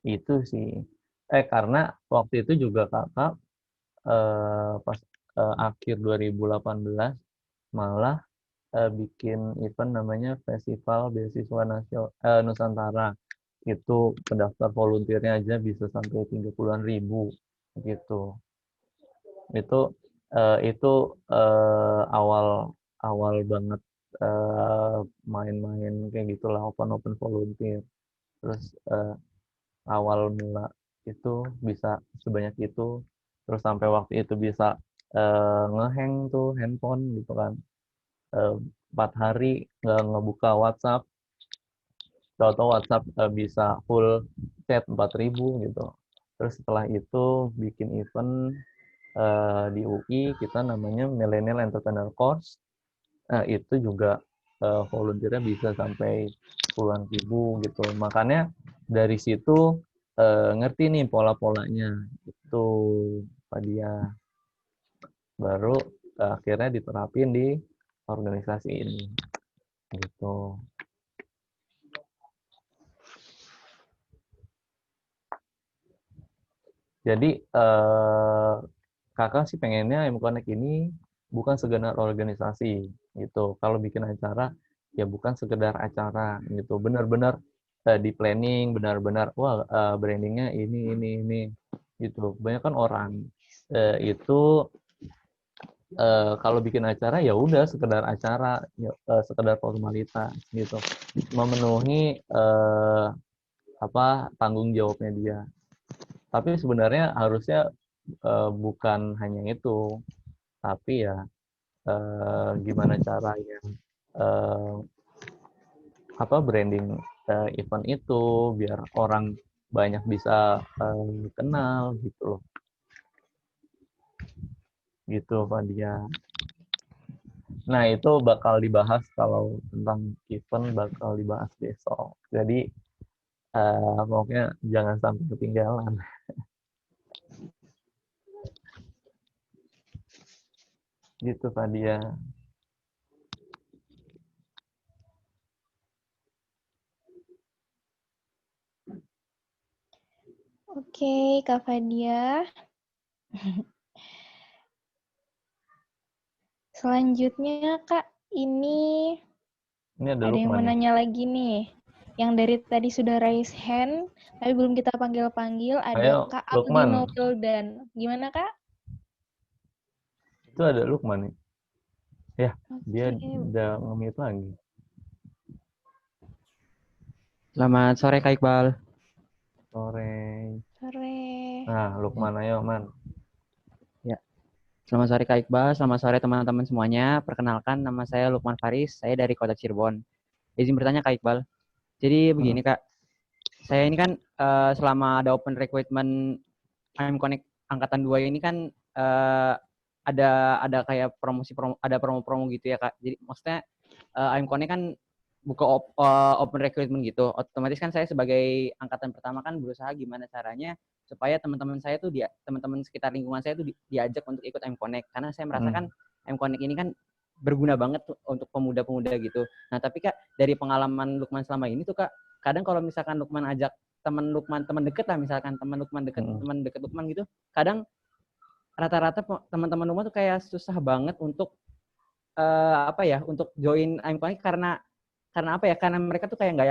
Itu sih. Karena waktu itu juga kakak pas akhir 2018 malah bikin event namanya Festival Beasiswa Nusantara. Itu pendaftar volunteernya aja bisa sampai 30-an ribu gitu. Itu awal banget main-main kayak gitulah, open volunteer. Terus awal mula itu bisa sebanyak itu, terus sampai waktu itu bisa ngehang tuh handphone gitu kan, 4 hari nggak ngebuka WhatsApp, tahu-tahu WhatsApp bisa full chat 4.000 gitu. Terus setelah itu bikin event di UI, kita namanya Millennial Entrepreneur Course. Itu juga volunteernya bisa sampai puluhan ribu gitu. Makanya dari situ ngerti nih pola-polanya itu Pak Dia. Baru akhirnya diterapin di organisasi ini gitu. Jadi kakak sih pengennya M-Connect ini bukan sekedar organisasi gitu. Kalau bikin acara ya bukan sekedar acara gitu. Benar-benar di planning, benar-benar wah brandingnya ini gitu. Kebanyakan orang itu kalau bikin acara ya udah sekedar acara, sekedar formalitas gitu. Memenuhi tanggung jawabnya dia. Tapi sebenarnya harusnya bukan hanya itu, tapi ya gimana caranya branding event itu biar orang banyak bisa kenal gitu loh. Gitu Pak Dia. Nah itu bakal dibahas kalau tentang event bakal dibahas besok. Jadi pokoknya jangan sampai ketinggalan. Gitu Pak Dia. Oke, Kak Fadia. Selanjutnya, Kak, ini ada yang mau nanya lagi nih. Yang dari tadi sudah raise hand, tapi belum kita panggil-panggil. Ada Kak Aldino Wildan. Gimana, Kak? Itu ada Lukman nih. Ya, dia udah nge-mute lagi. Selamat sore Kak Iqbal. Sore. Sore. Nah, Lukman ayo, Man. Ya. Selamat sore Kak Iqbal, selamat sore teman-teman semuanya. Perkenalkan, nama saya Lukman Faris, saya dari Kota Cirebon. Izin bertanya Kak Iqbal. Jadi begini Kak, saya ini kan selama ada open recruitment M-Connect Angkatan 2 ini kan ada kayak promo gitu ya Kak. Jadi maksudnya M-Connect kan buka open recruitment gitu. Otomatis kan saya sebagai angkatan pertama kan berusaha gimana caranya supaya teman-teman saya tuh teman-teman sekitar lingkungan saya tuh diajak untuk ikut M-Connect, karena saya merasakan M-Connect ini kan berguna banget untuk pemuda-pemuda gitu. Nah, tapi Kak, dari pengalaman Lukman selama ini tuh Kak, kadang kalau misalkan Lukman ajak teman deket lah, misalkan teman deket Lukman gitu, kadang rata-rata teman-teman Lukman tuh kayak susah banget untuk untuk join M-Connect karena apa ya? Karena mereka tuh kayak nggak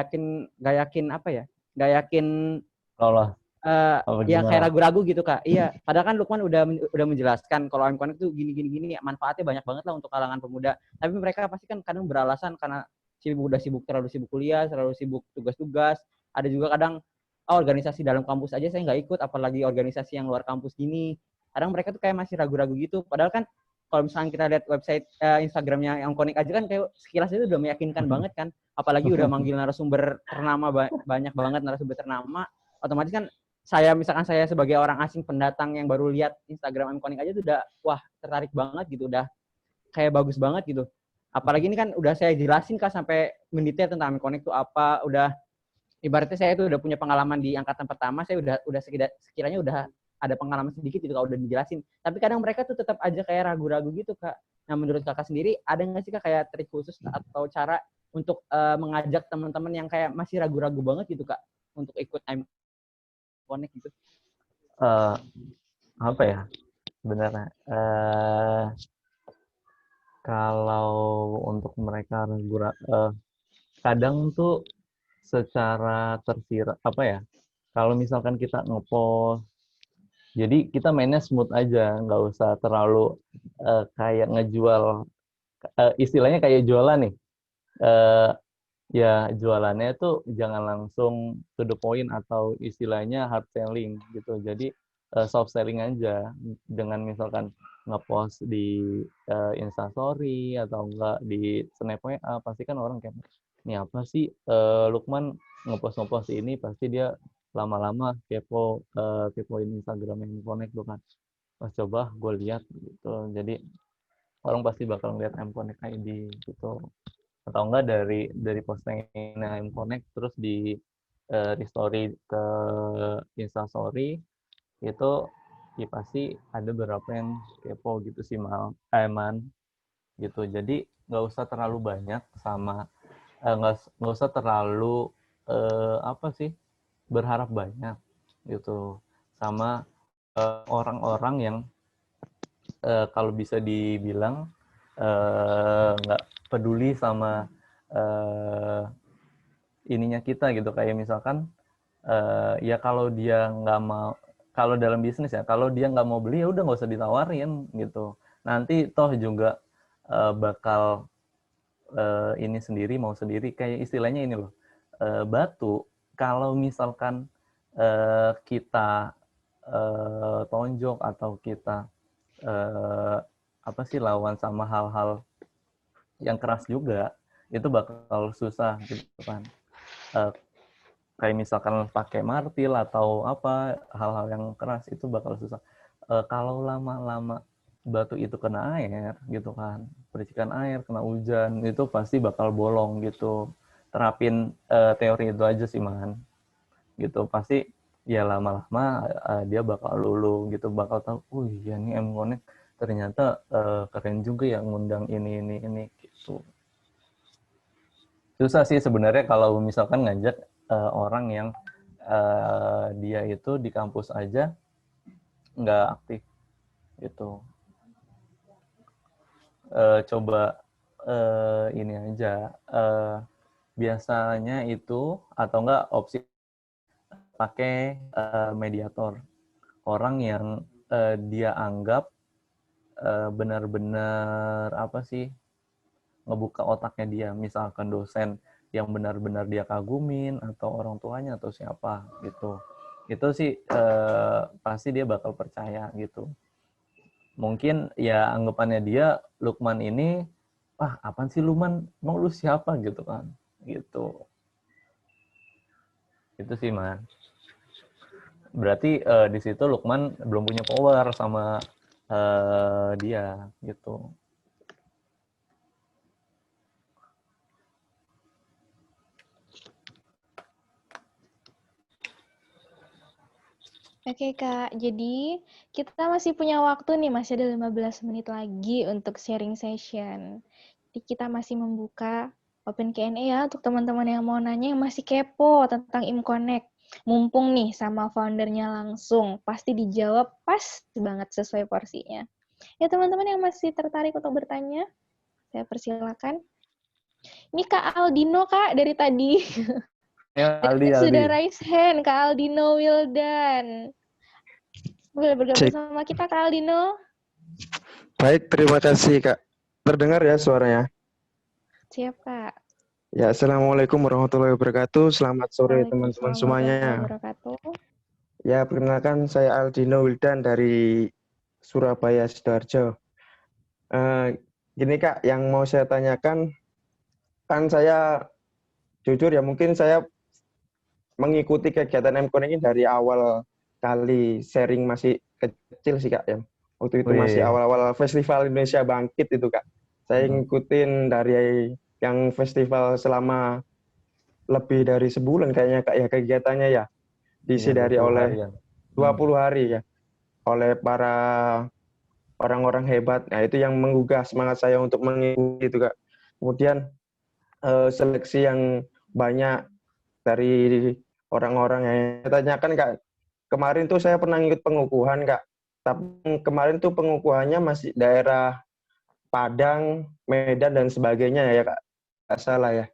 yakin lolos. Ya kayak ragu-ragu gitu Kak. Iya, padahal kan Lukman udah menjelaskan kalau M-Connect tuh gini manfaatnya banyak banget lah untuk kalangan pemuda. Tapi mereka pasti kan kadang beralasan karena terlalu sibuk kuliah, terlalu sibuk tugas-tugas. Ada juga kadang organisasi dalam kampus aja saya nggak ikut, apalagi organisasi yang luar kampus gini. Kadang mereka tuh kayak masih ragu-ragu gitu. Padahal kan kalau misalnya kita lihat website Instagramnya M-Connect aja kan kayak sekilas itu udah meyakinkan banget kan. Apalagi udah manggil narasumber ternama, banyak banget narasumber ternama. Otomatis kan saya sebagai orang asing pendatang yang baru lihat Instagram M-Connect aja tuh udah wah tertarik banget gitu, udah kayak bagus banget gitu. Apalagi ini kan udah saya jelasin Kak sampai mendetail tentang M-Connect itu apa, udah ibaratnya saya tuh udah punya pengalaman di angkatan pertama, saya udah sekiranya udah ada pengalaman sedikit gitu Kak, udah dijelasin. Tapi kadang mereka tuh tetap aja kayak ragu-ragu gitu Kak. Nah menurut Kakak sendiri ada nggak sih Kak kayak trik khusus atau cara untuk mengajak teman-teman yang kayak masih ragu-ragu banget gitu Kak untuk ikut M-Connect gitu? Apa ya sebenarnya? Kalau untuk mereka ragu-ragu, kadang tuh secara tersirat apa ya? Kalau misalkan kita ngepost, jadi kita mainnya smooth aja, nggak usah terlalu kayak ngejual, istilahnya kayak jualan nih. Ya jualannya tuh jangan langsung to the point atau istilahnya hard selling gitu. Jadi soft selling aja dengan misalkan ngepost di Instastory atau enggak di Snap WA, pasti kan orang kayak, ini apa sih Lukman ngepost ini, pasti dia lama-lama kepoin Instagram yang connect tuh kan. Pas coba gue lihat gitu. Jadi orang pasti bakal ngeliat M-Connect ID gitu. Atau enggak dari postingan M-Connect terus di story ke Instastory itu ya pasti ada beberapa yang kepo gitu sih Man gitu. Jadi nggak usah terlalu banyak sama nggak usah terlalu apa sih berharap banyak gitu sama orang-orang yang kalau bisa dibilang nggak peduli sama ininya kita gitu, kayak misalkan ya kalau dia nggak mau, kalau dalam bisnis ya, kalau dia nggak mau beli ya udah nggak usah ditawarin gitu, nanti toh juga bakal ini sendiri mau sendiri. Kayak istilahnya ini loh, batu kalau misalkan kita tonjok atau kita apa sih lawan sama hal-hal yang keras juga, itu bakal susah gitu kan. Kayak misalkan pakai martil atau apa hal-hal yang keras itu bakal susah. Kalau lama-lama batu itu kena air gitu kan, percikan air, kena hujan, itu pasti bakal bolong gitu. Terapin teori itu aja sih Man gitu, pasti ya lama-lama dia bakal luluh gitu, bakal tahu, oh iya nih M-Connect ternyata keren juga ya ngundang ini gitu. Susah sih sebenarnya kalau misalkan ngajak orang yang dia itu di kampus aja nggak aktif gitu. Coba ini aja, biasanya itu atau enggak opsi pakai mediator, orang yang dia anggap benar-benar apa sih ngebuka otaknya dia, misalkan dosen yang benar-benar dia kagumin atau orang tuanya atau siapa gitu, itu sih pasti dia bakal percaya gitu. Mungkin ya anggapannya dia, Lukman ini, wah apaan sih Lukman, mau lu siapa gitu kan, gitu. Itu sih Man. Berarti di situ Lukman belum punya power sama dia gitu. Oke Kak, jadi kita masih punya waktu nih, masih ada 15 menit lagi untuk sharing session. Jadi kita masih membuka open Q&A ya untuk teman-teman yang mau nanya, yang masih kepo tentang M-Connect. Mumpung nih sama foundernya langsung, pasti dijawab pas banget sesuai porsinya. Ya teman-teman yang masih tertarik untuk bertanya, saya persilakan. Ini Kak Aldino Kak dari tadi. Ya, Aldi. Sudah raise hand Kak Aldino Wildan. Boleh bergabung sama kita Kak Aldino. Baik, terima kasih Kak. Terdengar ya suaranya? Siap Kak. Ya, Assalamualaikum warahmatullahi wabarakatuh. Selamat sore teman-teman semuanya. Ya, perkenalkan saya Aldino Wildan dari Surabaya, Sidoarjo. Gini Kak, yang mau saya tanyakan, kan saya jujur ya, mungkin saya mengikuti kegiatan M-Connect ini dari awal kali sharing masih kecil sih Kak ya. Waktu itu masih awal-awal Festival Indonesia Bangkit itu Kak. Saya ngikutin dari yang festival selama lebih dari sebulan kayaknya Kak ya kegiatannya ya. Diisi dari oleh 20 hari ya. oleh para orang-orang hebat. Nah, itu yang menggugah semangat saya untuk mengikuti itu, Kak. Kemudian seleksi yang banyak dari orang-orang yang saya tanyakan, Kak. Kemarin tuh saya pernah ikut pengukuhan, Kak. Tapi kemarin tuh pengukuhannya masih daerah Padang, Medan, dan sebagainya ya, Kak. Nggak salah ya.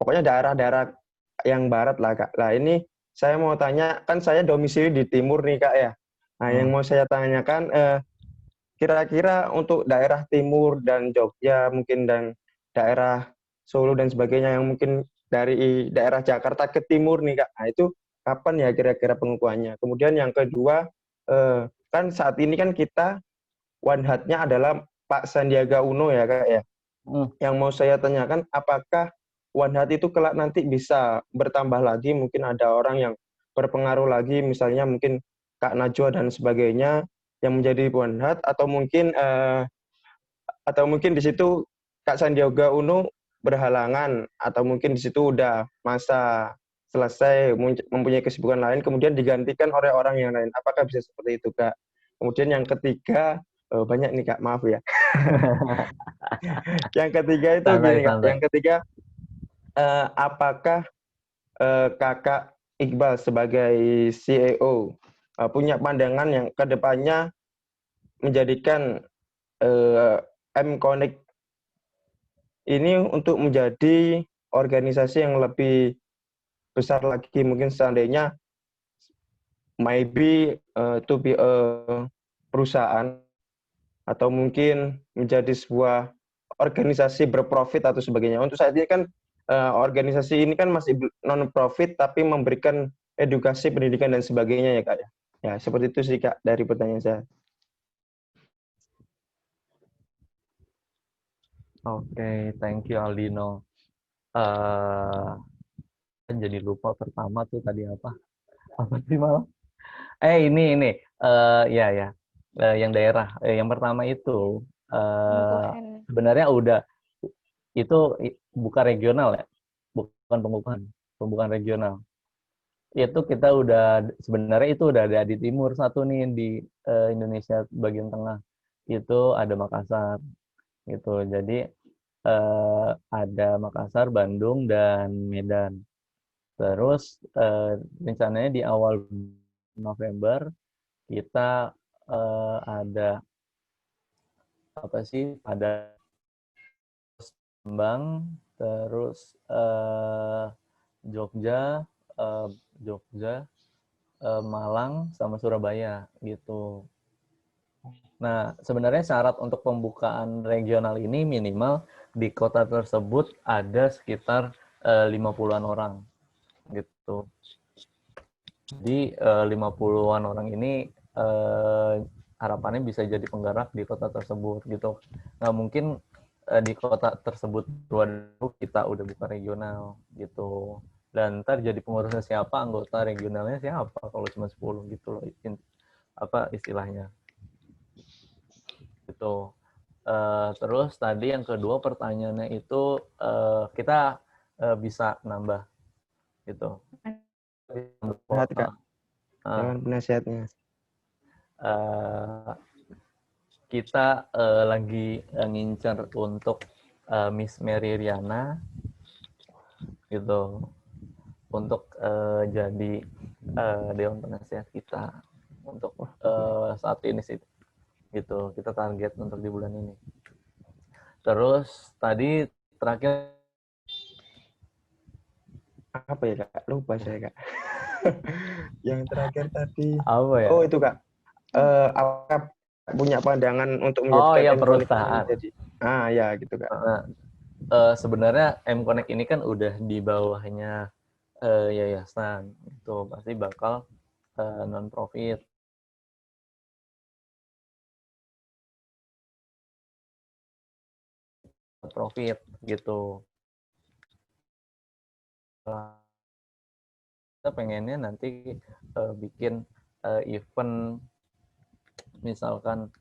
Pokoknya daerah-daerah yang barat lah, Kak. Nah, ini saya mau tanya, kan saya domisili di timur nih, Kak ya. Nah, yang mau saya tanyakan, kira-kira untuk daerah timur dan Jogja mungkin dan daerah Solo dan sebagainya yang mungkin dari daerah Jakarta ke timur nih, Kak. Nah, itu kapan ya kira-kira pengukuhannya? Kemudian yang kedua, kan saat ini kan kita one hat-nya adalah Pak Sandiaga Uno ya, Kak ya. Yang mau saya tanyakan, apakah one hat itu kelak nanti bisa bertambah lagi, mungkin ada orang yang berpengaruh lagi, misalnya mungkin Kak Najwa dan sebagainya yang menjadi one hat, atau mungkin di situ Kak Sandiaga Uno berhalangan, atau mungkin di situ udah masa selesai, mempunyai kesibukan lain, kemudian digantikan oleh orang yang lain. Apakah bisa seperti itu, Kak? Kemudian yang ketiga, banyak nih, Kak, maaf ya. Yang ketiga itu gini, Kak. Yang ketiga, apakah Kakak Iqbal sebagai CEO punya pandangan yang kedepannya menjadikan M-Connect ini untuk menjadi organisasi yang lebih besar lagi, mungkin seandainya maybe to be a perusahaan, atau mungkin menjadi sebuah organisasi berprofit atau sebagainya. Untuk saat ini kan organisasi ini kan masih non-profit tapi memberikan edukasi, pendidikan, dan sebagainya ya, Kak ya. Ya, seperti itu sih, Kak, dari pertanyaan saya. Oke, thank you Aldino. Jadi lupa pertama tuh tadi apa? Apa sih malah? Ini. Ya. Yang daerah. Yang pertama itu sebenarnya udah itu bukan regional ya, bukan pengukuhan regional. Itu kita udah sebenarnya itu udah ada di timur satu nih di Indonesia bagian tengah. Itu ada Makassar gitu. Jadi ada Makassar, Bandung, dan Medan. Terus rencananya di awal November kita ada apa sih? Ada Palembang, terus Jogja, Malang, sama Surabaya gitu. Nah, sebenarnya syarat untuk pembukaan regional ini minimal di kota tersebut ada sekitar 50-an orang gitu. Jadi 50-an orang ini harapannya bisa jadi penggerak di kota tersebut gitu. Nah, mungkin di kota tersebut kita udah buka regional gitu. Dan ntar jadi pengurusnya siapa, anggota regionalnya siapa kalau cuma 10 gitu loh, apa istilahnya. Gitu. Terus tadi yang kedua pertanyaannya itu kita bisa nambah gitu. Penasihatnya. Kita lagi ngincer untuk Miss Mary Riana gitu untuk jadi dewan penasihat kita untuk saat ini sih. Gitu, kita target untuk di bulan ini. Terus tadi terakhir apa ya, Kak? Lupa saya, Kak. Yang terakhir tadi apa ya? Oh, itu, Kak. Apakah punya pandangan untuk menjadikan perusahaan jadi ya gitu, Kak. Sebenarnya M-Connect ini kan udah di bawahnya yayasan, itu pasti bakal non-profit. Profit gitu. Kita pengennya nanti bikin event, misalkan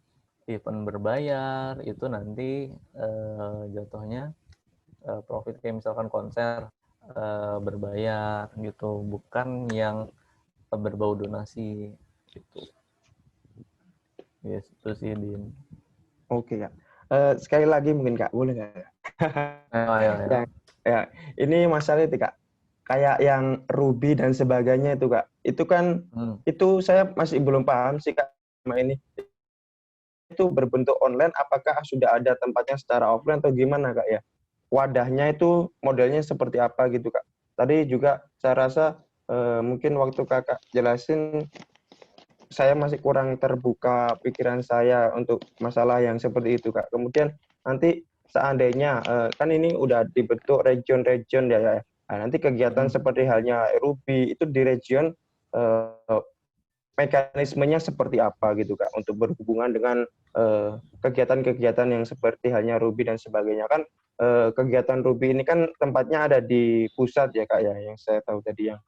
event berbayar, itu nanti jatuhnya profit, kayak misalkan konser berbayar gitu, bukan yang berbau donasi gitu. Yes, itu sih, Din. Oke, Kak. Sekali lagi mungkin, Kak, boleh nggak? Ayo. Ya, ini masalah itu, Kak. Kayak yang Ruby dan sebagainya itu, Kak. Itu kan, itu saya masih belum paham sih, Kak, sama ini. Itu berbentuk online, apakah sudah ada tempatnya secara offline atau gimana, Kak, ya? Wadahnya itu modelnya seperti apa gitu, Kak. Tadi juga saya rasa mungkin waktu Kakak jelasin, saya masih kurang terbuka pikiran saya untuk masalah yang seperti itu, Kak. Kemudian nanti seandainya kan ini udah dibentuk region-region ya. Nah, nanti kegiatan seperti halnya Ruby itu di region mekanismenya seperti apa gitu, Kak, untuk berhubungan dengan kegiatan-kegiatan yang seperti halnya Ruby dan sebagainya. Kan kegiatan Ruby ini kan tempatnya ada di pusat ya, Kak, ya, yang saya tahu tadi yang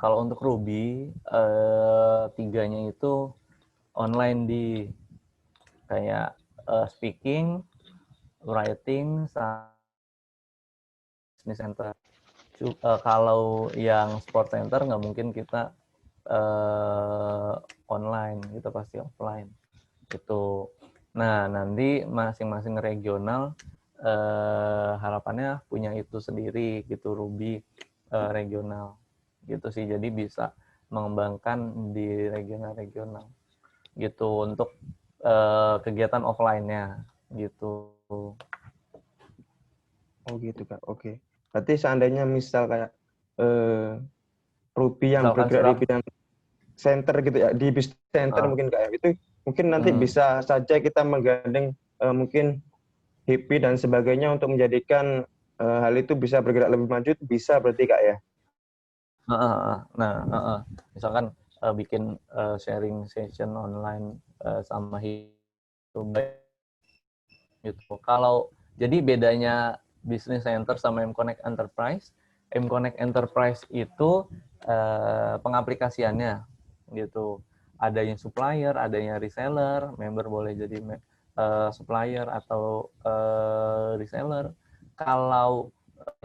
kalau untuk Ruby, tiganya itu online di kayak speaking, writing, business center. Kalau yang sport center nggak mungkin kita online, kita pasti offline. Gitu. Nah, nanti masing-masing regional harapannya punya itu sendiri gitu, Ruby regional. Gitu sih, jadi bisa mengembangkan di regional-regional gitu untuk kegiatan offline-nya gitu. Oh gitu, Kak. Oke. Berarti seandainya misal kayak Ruby yang bergerak di bidang center gitu ya, di business center mungkin, Kak, itu mungkin nanti bisa saja kita menggandeng mungkin HIPI dan sebagainya untuk menjadikan hal itu bisa bergerak lebih maju, bisa berarti, Kak, ya? Nah, misalkan bikin sharing session online sama HIPI gitu. Kalau jadi bedanya Business Center sama M-Connect Enterprise, M-Connect Enterprise itu pengaplikasiannya gitu. Ada yang supplier, ada yang reseller, member boleh jadi supplier atau reseller. Kalau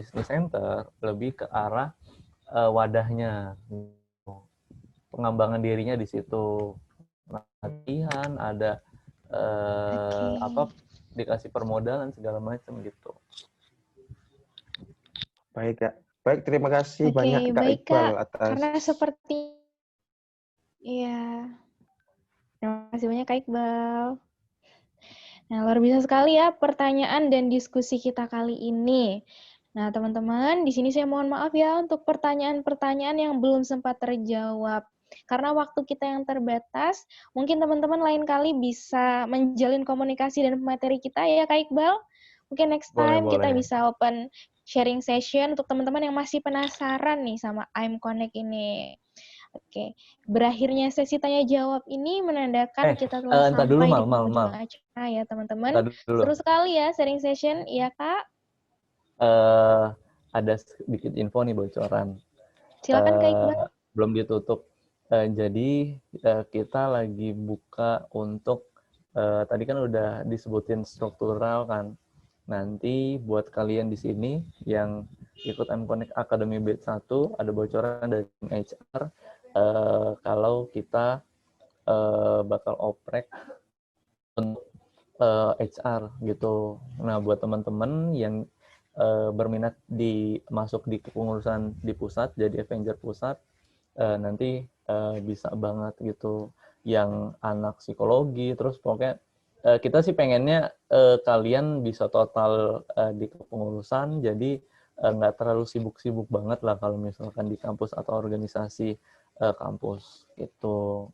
Business Center lebih ke arah wadahnya, pengembangan dirinya di situ, latihan, ada apa, dikasih permodalan segala macam gitu. Baik, Kak. Baik, terima kasih banyak Kak Iqbal atas. Karena seperti terima kasih banyak Kak Iqbal. Nah, luar biasa sekali ya pertanyaan dan diskusi kita kali ini. Nah, teman-teman, di sini saya mohon maaf ya untuk pertanyaan-pertanyaan yang belum sempat terjawab. Karena waktu kita yang terbatas, mungkin teman-teman lain kali bisa menjalin komunikasi dan materi kita ya Kak Iqbal. Mungkin next time kita bisa open sharing session untuk teman-teman yang masih penasaran nih sama I'm Connect ini. Oke, berakhirnya sesi tanya jawab ini menandakan kita telah sampai di penghujung acara ya teman-teman. Seru sekali ya sharing session, iya Kak? Ada sedikit info nih bocoran. Silakan Kak Iqbal. Belum ditutup. Jadi kita lagi buka untuk tadi kan udah disebutin struktural kan. Nanti buat kalian di sini yang ikut M-Connect Academy Batch 1 ada bocoran dari HR kalau kita bakal oprek untuk HR gitu. Nah, buat teman-teman yang berminat masuk di kepengurusan di pusat, jadi Avenger pusat, nanti bisa banget gitu. Yang anak psikologi, terus pokoknya kita sih pengennya kalian bisa total di kepengurusan, jadi nggak terlalu sibuk-sibuk banget lah kalau misalkan di kampus atau organisasi kampus gitu.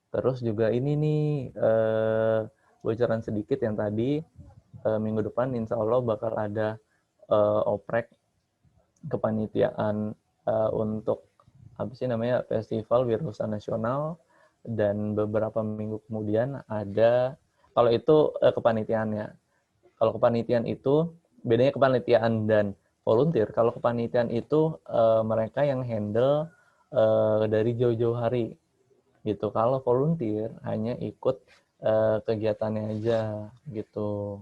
Terus juga ini nih bocoran sedikit yang tadi minggu depan insya Allah bakal ada oprek kepanitiaan untuk apa sih namanya Festival Wirausaha Nasional, dan beberapa minggu kemudian ada, kalau itu kepanitiaannya. Kalau kepanitiaan itu bedanya kepanitiaan dan volunteer. Kalau kepanitiaan itu mereka yang handle dari jauh-jauh hari gitu. Kalau volunteer hanya ikut kegiatannya aja gitu,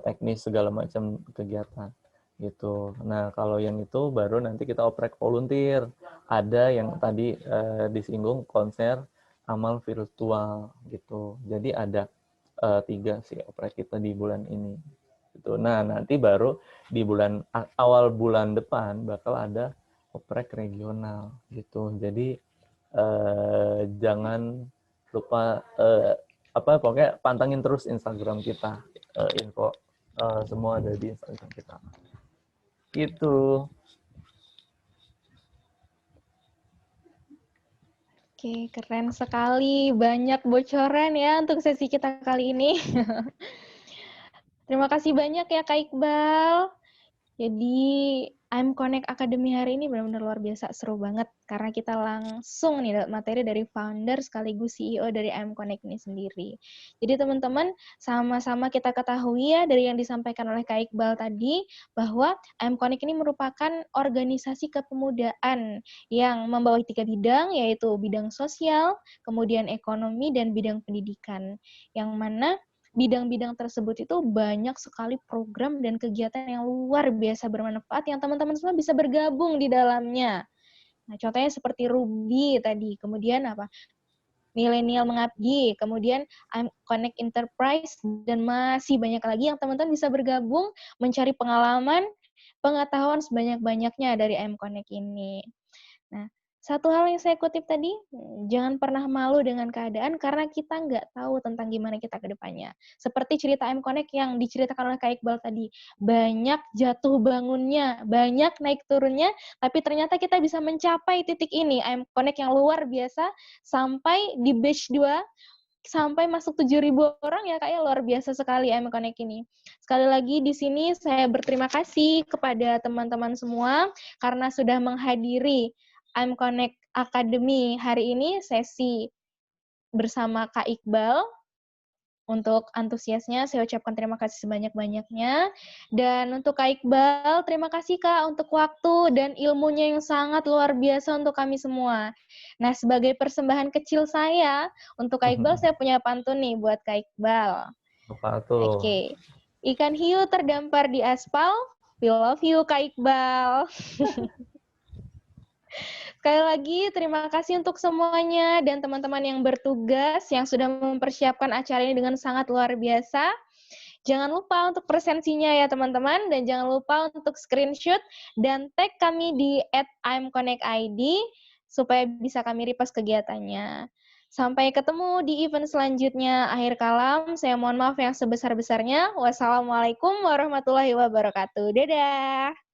teknis segala macam kegiatan. gitu. Nah, kalau yang itu baru nanti kita oprek volunteer. Ada yang tadi disinggung konser amal virtual gitu. Jadi ada 3 sih oprek kita di bulan ini. Gitu. Nah, nanti baru di awal bulan depan bakal ada oprek regional gitu. Jadi jangan lupa pokoknya pantengin terus Instagram kita. Info semua ada di Instagram kita. Gitu. Oke, keren sekali. Banyak bocoran ya untuk sesi kita kali ini. Terima kasih banyak ya Kak Iqbal. Jadi I'm Connect Academy hari ini benar-benar luar biasa, seru banget. Karena kita langsung nih dapat materi dari founder sekaligus CEO dari I'm Connect ini sendiri. Jadi teman-teman, sama-sama kita ketahui ya dari yang disampaikan oleh Kak Iqbal tadi, bahwa I'm Connect ini merupakan organisasi kepemudaan yang membawahi 3 bidang, yaitu bidang sosial, kemudian ekonomi, dan bidang pendidikan. Yang mana bidang-bidang tersebut itu banyak sekali program dan kegiatan yang luar biasa bermanfaat yang teman-teman semua bisa bergabung di dalamnya. Nah, contohnya seperti Ruby tadi, kemudian apa? Milenial Mengabdi, kemudian I'm Connect Enterprise, dan masih banyak lagi yang teman-teman bisa bergabung mencari pengalaman, pengetahuan sebanyak-banyaknya dari I'm Connect ini. Nah, satu hal yang saya kutip tadi, jangan pernah malu dengan keadaan karena kita nggak tahu tentang gimana kita ke depannya. Seperti cerita I'm Connect yang diceritakan oleh Kak Iqbal tadi, banyak jatuh bangunnya, banyak naik turunnya, tapi ternyata kita bisa mencapai titik ini, I'm Connect yang luar biasa, sampai di batch 2, sampai masuk 7.000 orang ya Kak, ya luar biasa sekali I'm Connect ini. Sekali lagi di sini saya berterima kasih kepada teman-teman semua karena sudah menghadiri I'm Connect Academy hari ini, sesi bersama Kak Iqbal. Untuk antusiasnya, saya ucapkan terima kasih sebanyak-banyaknya. Dan untuk Kak Iqbal, terima kasih Kak untuk waktu dan ilmunya yang sangat luar biasa untuk kami semua. Nah, sebagai persembahan kecil saya, untuk Kak Iqbal, saya punya pantun nih buat Kak Iqbal. Apa tuh? Oke. Ikan hiu terdampar di aspal, we love you Kak Iqbal. Sekali lagi, terima kasih untuk semuanya dan teman-teman yang bertugas yang sudah mempersiapkan acara ini dengan sangat luar biasa. Jangan lupa untuk presensinya ya teman-teman, dan jangan lupa untuk screenshot dan tag kami di @imconnectid supaya bisa kami repost kegiatannya. Sampai ketemu di event selanjutnya. Akhir kalam, saya mohon maaf yang sebesar-besarnya. Wassalamualaikum warahmatullahi wabarakatuh. Dadah!